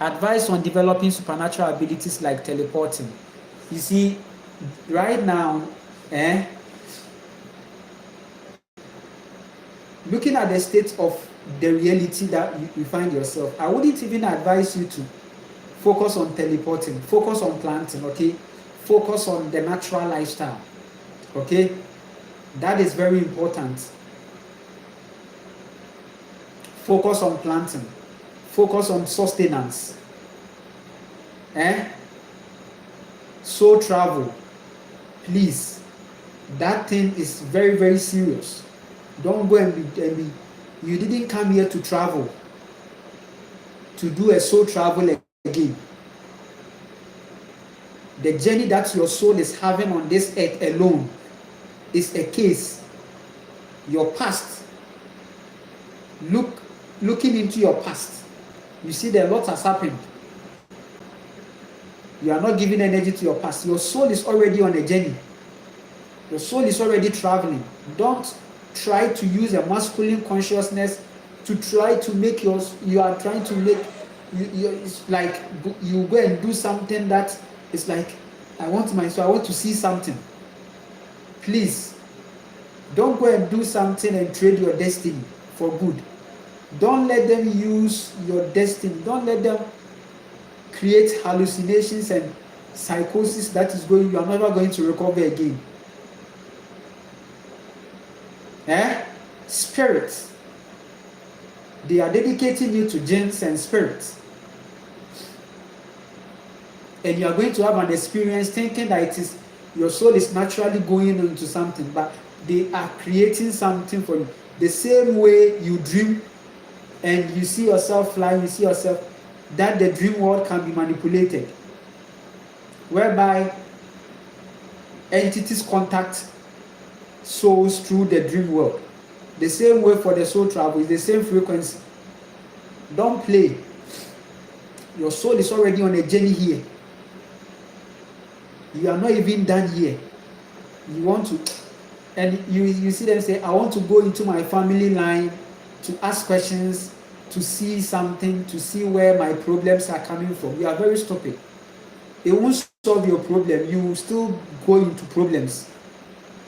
Advice on developing supernatural abilities like teleporting. You see, right now, looking at the state of the reality that you find yourself, I wouldn't even advise you to focus on teleporting, focus on planting, okay? Focus on the natural lifestyle, okay? That is very important. Focus on planting, focus on sustenance, soul travel, please. That thing is very, very serious. Don't go and be you didn't come here to travel, to do a soul travel again. The journey that your soul is having on this earth alone is a case. Your past, looking into your past, you see that a lot has happened. You are not giving energy to your past. Your soul is already on a journey. Your soul is already traveling. Don't try to use a masculine consciousness to try to make you are trying to make it's like you go and do something that is like, I want to see something. Please don't go and do something and trade your destiny for good. Don't let them use your destiny. Don't let them create hallucinations and psychosis that is you are never going to recover again. Spirits, they are dedicating you to jinns and spirits, and you are going to have an experience thinking that your soul is naturally going into something, but they are creating something for you. The same way you dream and you see yourself flying, you see yourself, that the dream world can be manipulated, whereby entities contact souls through the dream world. The same way for the soul travel, is the same frequency. Don't play. Your soul is already on a journey here. You are not even done here. You want to, and you see them say, I want to go into my family line to ask questions, to see something, to see where my problems are coming from. You are very stupid. It won't solve your problem. You will still go into problems.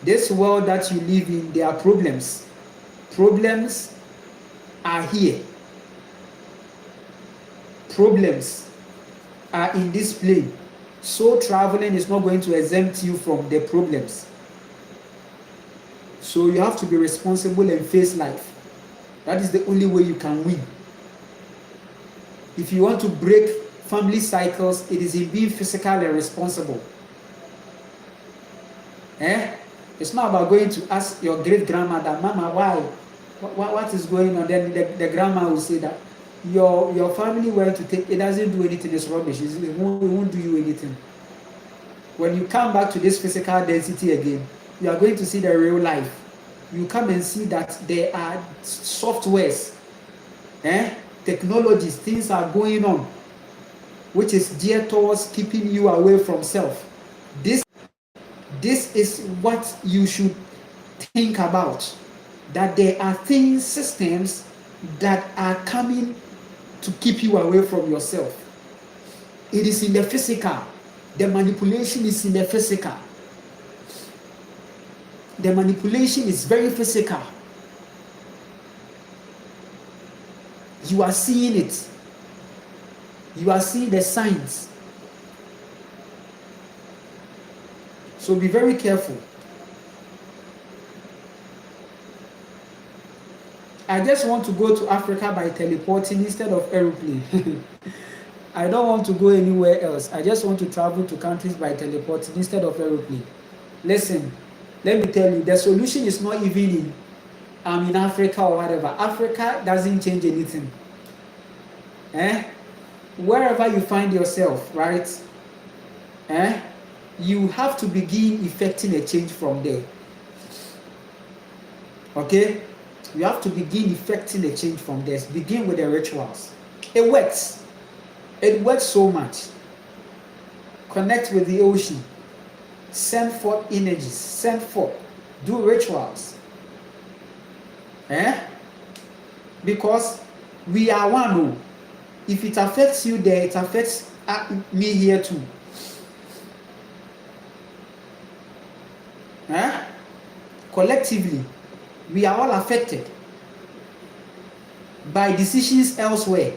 This world that you live in, there are problems. Problems are here. Problems are in this plane. So traveling is not going to exempt you from the problems. So you have to be responsible and face life. That is the only way you can win. If you want to break family cycles, it is in being physical and responsible. It's not about going to ask your great grandmother, Mama, why? What is going on? Then the grandma will say that your family went to take, it doesn't do anything, it's rubbish. It won't do you anything. When you come back to this physical density again, you are going to see the real life. You come and see that there are softwares, technologies, things are going on, which is geared towards keeping you away from self. This is what you should think about, that there are things, systems that are coming to keep you away from yourself. It is in the physical. The manipulation is in the physical. The manipulation is very physical. You are seeing it. You are seeing the signs. So be very careful. I just want to go to Africa by teleporting instead of aeroplane. I don't want to go anywhere else. I just want to travel to countries by teleporting instead of aeroplane. Listen, let me tell you, the solution is not even in Africa or whatever. Africa doesn't change anything. Wherever you find yourself, right? You have to begin effecting a change from there. Okay? You have to begin effecting a change from there. Begin with the rituals. It works. It works so much. Connect with the ocean. Send forth energies. Send forth. Do rituals. Because we are one. If it affects you there, it affects me here too. Collectively, we are all affected. by decisions elsewhere.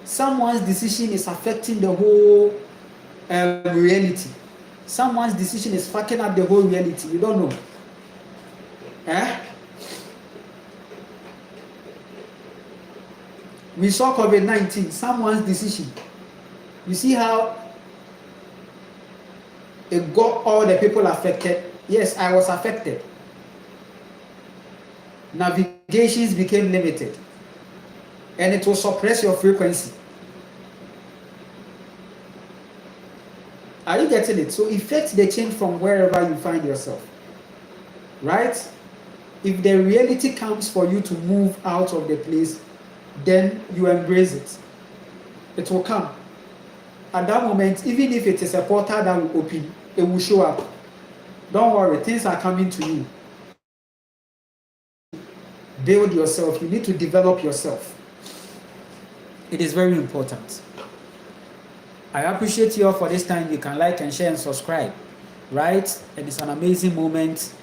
Someone's decision is affecting the whole reality. Someone's decision is fucking up the whole reality. You don't know. We saw COVID-19, someone's decision. You see how it got all the people affected? Yes, I was affected. Navigations became limited. And it will suppress your frequency. Are you getting it? So effect the change from wherever you find yourself. Right? If the reality comes for you to move out of the place, then you embrace it. It will come. At that moment, even if it is a portal that will open, it will show up. Don't worry, things are coming to you. Build yourself. You need to develop yourself. It is very important. I appreciate you all for this time. You can like and share and subscribe, right? And it's an amazing moment.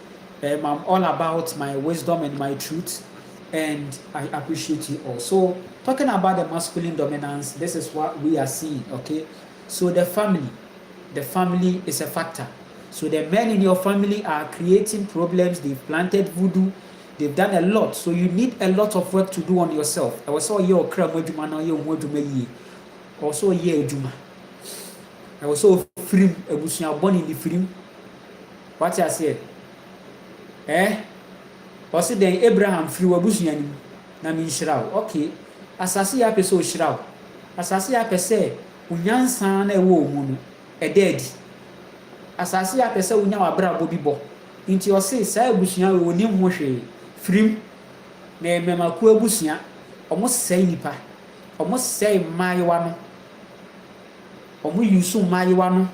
I'm all about my wisdom and my truth, and I appreciate you all. So, talking about the masculine dominance, this is what we are seeing, okay? So the family is a factor. So the men in your family are creating problems. They've planted voodoo. They've done a lot. So you need a lot of work to do on yourself. I was your cram now you also ye juma. I was so free ebusia born in the free. What I said? Also then Abraham free ebusia ni na min shiraw. Okay. Asase ya pese o shiraw. Asase ya pese unyansa na ewo mu no e dead. Asase ya pese unya wabra bobi bo. Nti o se sa ebusia we oni ho hwe free na memaku ebusia omo sei nipa. Omo sei maiwa no. Omo yusu maiwa no.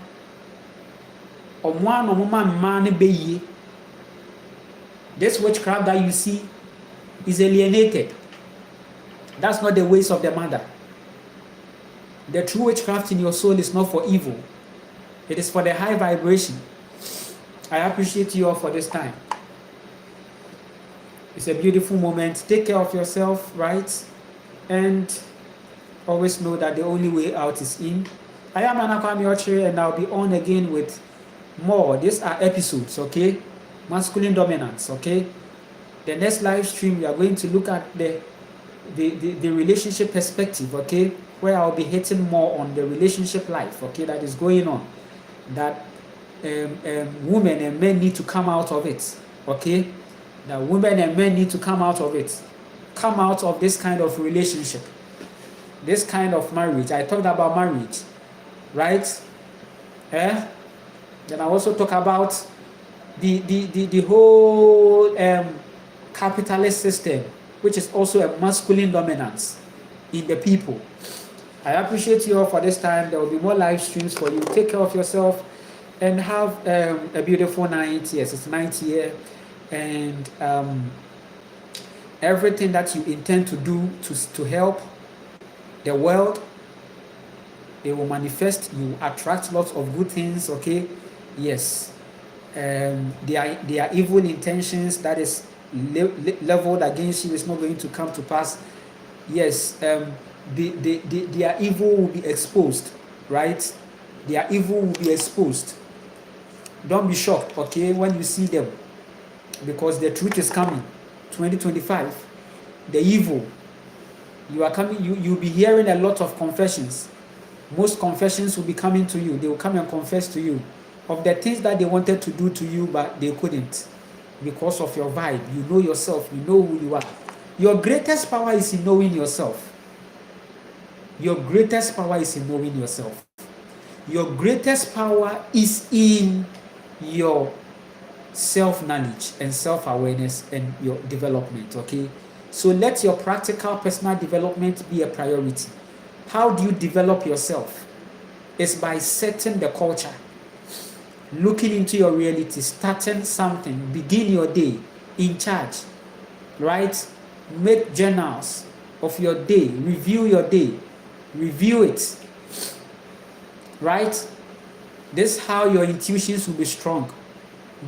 Omo ano mo ma ne beye. This witchcraft that you see is alienated. That's not the ways of the mother. The true witchcraft in your soul is not for evil. It is for the high vibration. I appreciate you all for this time. It's a beautiful moment. Take care of yourself, right? And always know that the only way out is in. I am Anakwame Ochre, and I'll be on again with more. These are episodes, okay? Masculine dominance, okay? The next live stream, we are going to look at the relationship perspective, okay? Where I'll be hitting more on the relationship life, okay, that is going on. That women and men need to come out of it, okay? That women and men need to come out of it. Come out of this kind of relationship. This kind of marriage. I talked about marriage, right? Then I also talk about the whole capitalist system, which is also a masculine dominance in the people. I appreciate you all for this time. There will be more live streams for you. Take care of yourself and have a beautiful night. Yes, it's night here. And everything that you intend to do to help the world, it will manifest. You attract lots of good things, okay? Yes. Their evil intentions that is leveled against you is not going to come to pass. Yes. Their evil will be exposed, right? Their evil will be exposed. Don't be shocked, okay, when you see them, because the truth is coming. 2025, the evil, you are coming. You'll be hearing a lot of confessions. Most confessions will be coming to you. They will come and confess to you of the things that they wanted to do to you, but they couldn't because of your vibe. You know yourself. You know who you are. Your greatest power is in knowing yourself. Your greatest power is in knowing yourself. Your greatest power is in your self-knowledge and self-awareness and your development, okay? So let your practical personal development be a priority. How do you develop yourself? It's by setting the culture, looking into your reality, starting something, begin your day in charge, right? Make journals of your day, review your day, review it, right? This is how your intuitions will be strong.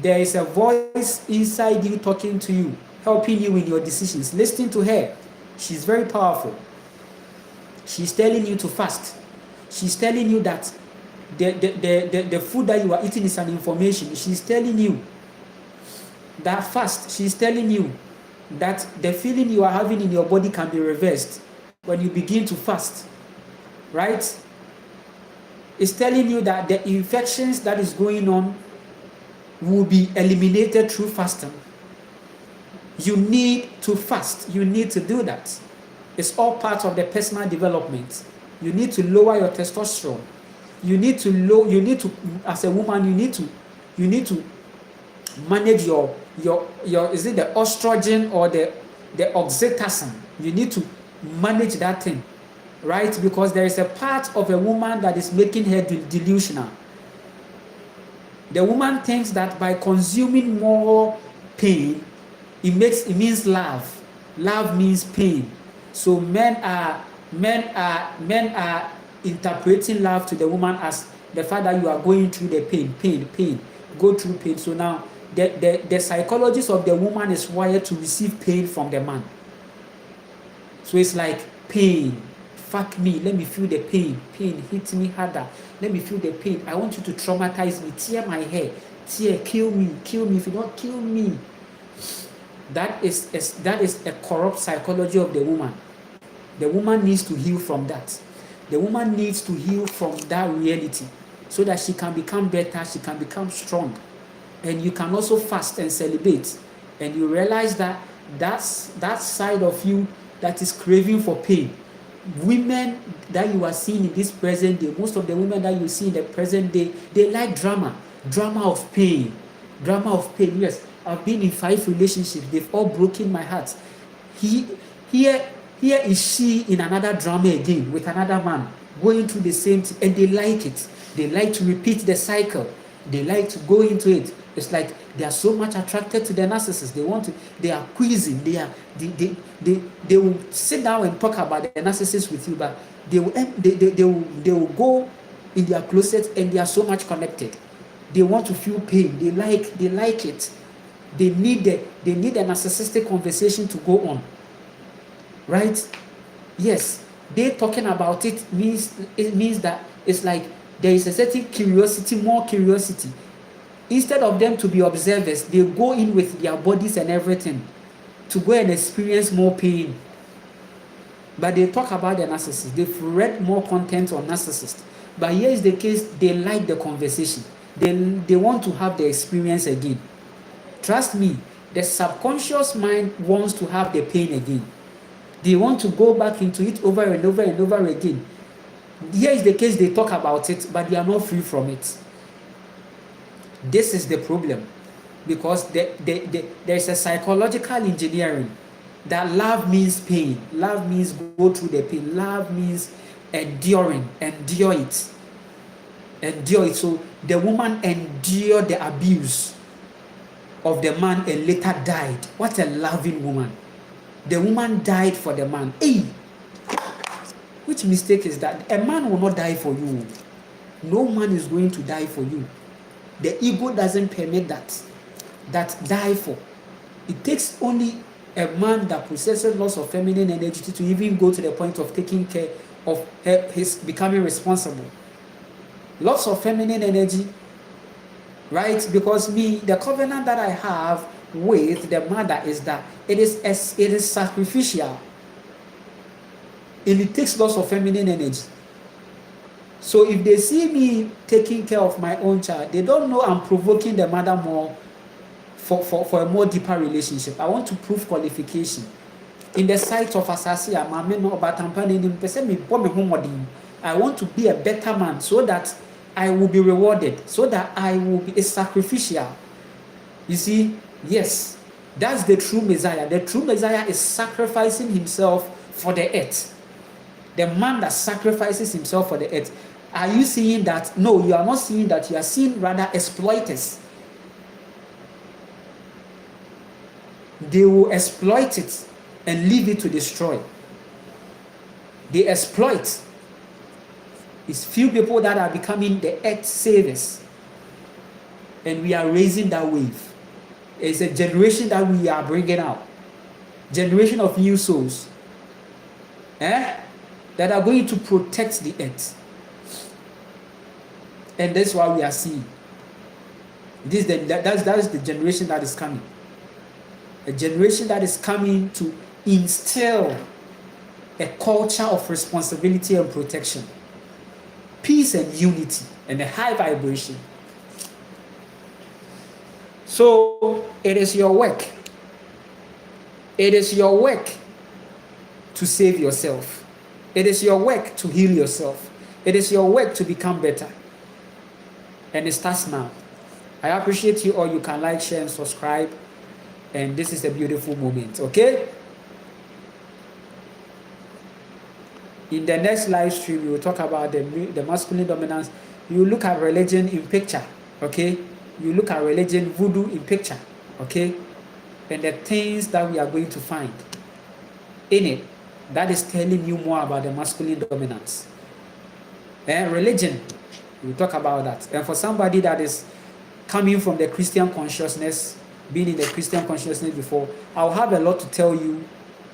There is a voice inside you talking to you, helping you in your decisions. Listen to her. She's very powerful. She's telling you to fast. She's telling you that the food that you are eating is an information. She's telling you that fast. She's telling you that the feeling you are having in your body can be reversed when you begin to fast, right? It's telling you that the infections that is going on will be eliminated through fasting. You need to fast. You need to do that. It's all part of the personal development. You need to lower your testosterone. You need to as a woman, you need to manage your is it the estrogen or the oxytocin? You need to manage that thing, right? Because there is a part of a woman that is making her delusional. The woman thinks that by consuming more pain, it means love. Love means pain. So men are interpreting love to the woman as the fact that you are going through the pain, go through pain. So now the psychologist of the woman is wired to receive pain from the man. So it's like pain. Fuck me, let me feel the pain. Pain hit me harder. Let me feel the pain. I want you to traumatize me. Tear my hair. Kill me. If you don't kill me. That is a corrupt psychology of the woman. The woman needs to heal from that. The woman needs to heal from that reality so that she can become better, she can become strong. And you can also fast and celebrate. And you realize that that's that side of you that is craving for pain. Women that you are seeing in this present day, most of the women that you see in the present day, they like drama of pain. Yes, I've been in 5 relationships. They've all broken my heart. Here is she in another drama again with another man going through the same thing, and they like it. They like to repeat the cycle. They like to go into it. It's like they are so much attracted to the narcissist. They are quizzing. They will sit down and talk about the narcissist with you, but they will go in their closet and they are so much connected. They want to feel pain. They like it. They need a narcissistic conversation to go on. Right? Yes. They talking about it means that it's like there is a certain curiosity, more curiosity. Instead of them to be observers, they go in with their bodies and everything to go and experience more pain. But they talk about the narcissist. They've read more content on narcissist. But here is the case, they like the conversation. They want to have the experience again. Trust me, the subconscious mind wants to have the pain again. They want to go back into it over and over and over again. Here is the case, they talk about it, but they are not free from it. This is the problem, because there is a psychological engineering that love means pain. Love means go through the pain. Love means enduring. Endure it. So the woman endured the abuse of the man and later died. What a loving woman. The woman died for the man. Hey! Which mistake is that? A man will not die for you. No man is going to die for you. The ego doesn't permit that die for. It takes only a man that possesses lots of feminine energy to even go to the point of taking care of his becoming responsible. Lots of feminine energy, right? Because the covenant that I have with the mother is that it is sacrificial. And it takes lots of feminine energy. So if they see me taking care of my own child, they don't know I'm provoking the mother more for a more deeper relationship. I want to prove qualification. In the sight of Asasi, I want to be a better man so that I will be rewarded, so that I will be a sacrificial. You see, yes, that's the true Messiah. The true Messiah is sacrificing himself for the earth. The man that sacrifices himself for the earth. Are you seeing that? No, you are not seeing that. You are seeing rather exploiters. They will exploit it and leave it to destroy. They exploit. It's few people that are becoming the earth savers. And we are raising that wave. It's a generation that we are bringing out. Generation of new souls. that are going to protect the earth. And that's why we are seeing. That's the generation that is coming. A generation that is coming to instill a culture of responsibility and protection, peace and unity, and a high vibration. So it is your work. It is your work to save yourself. It is your work to heal yourself. It is your work to become better. And it starts now. I appreciate you all. You can like, share, and subscribe. And this is a beautiful moment, okay? In the next live stream, we will talk about the masculine dominance. You look at religion in picture, okay? You look at religion, voodoo in picture, okay? And the things that we are going to find in it that is telling you more about the masculine dominance. And religion, we'll talk about that. And for somebody that is coming from the Christian consciousness, being in the Christian consciousness before, I'll have a lot to tell you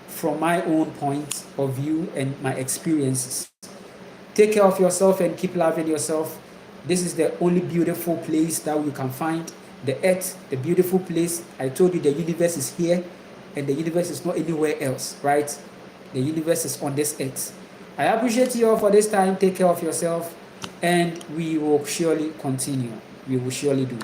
from my own point of view and my experiences. Take care of yourself and keep loving yourself. This is the only beautiful place that you can find. The earth, the beautiful place. I told you the universe is here and the universe is not anywhere else, right? The universe is on this earth. I appreciate you all for this time. Take care of yourself and we will surely continue. We will surely do.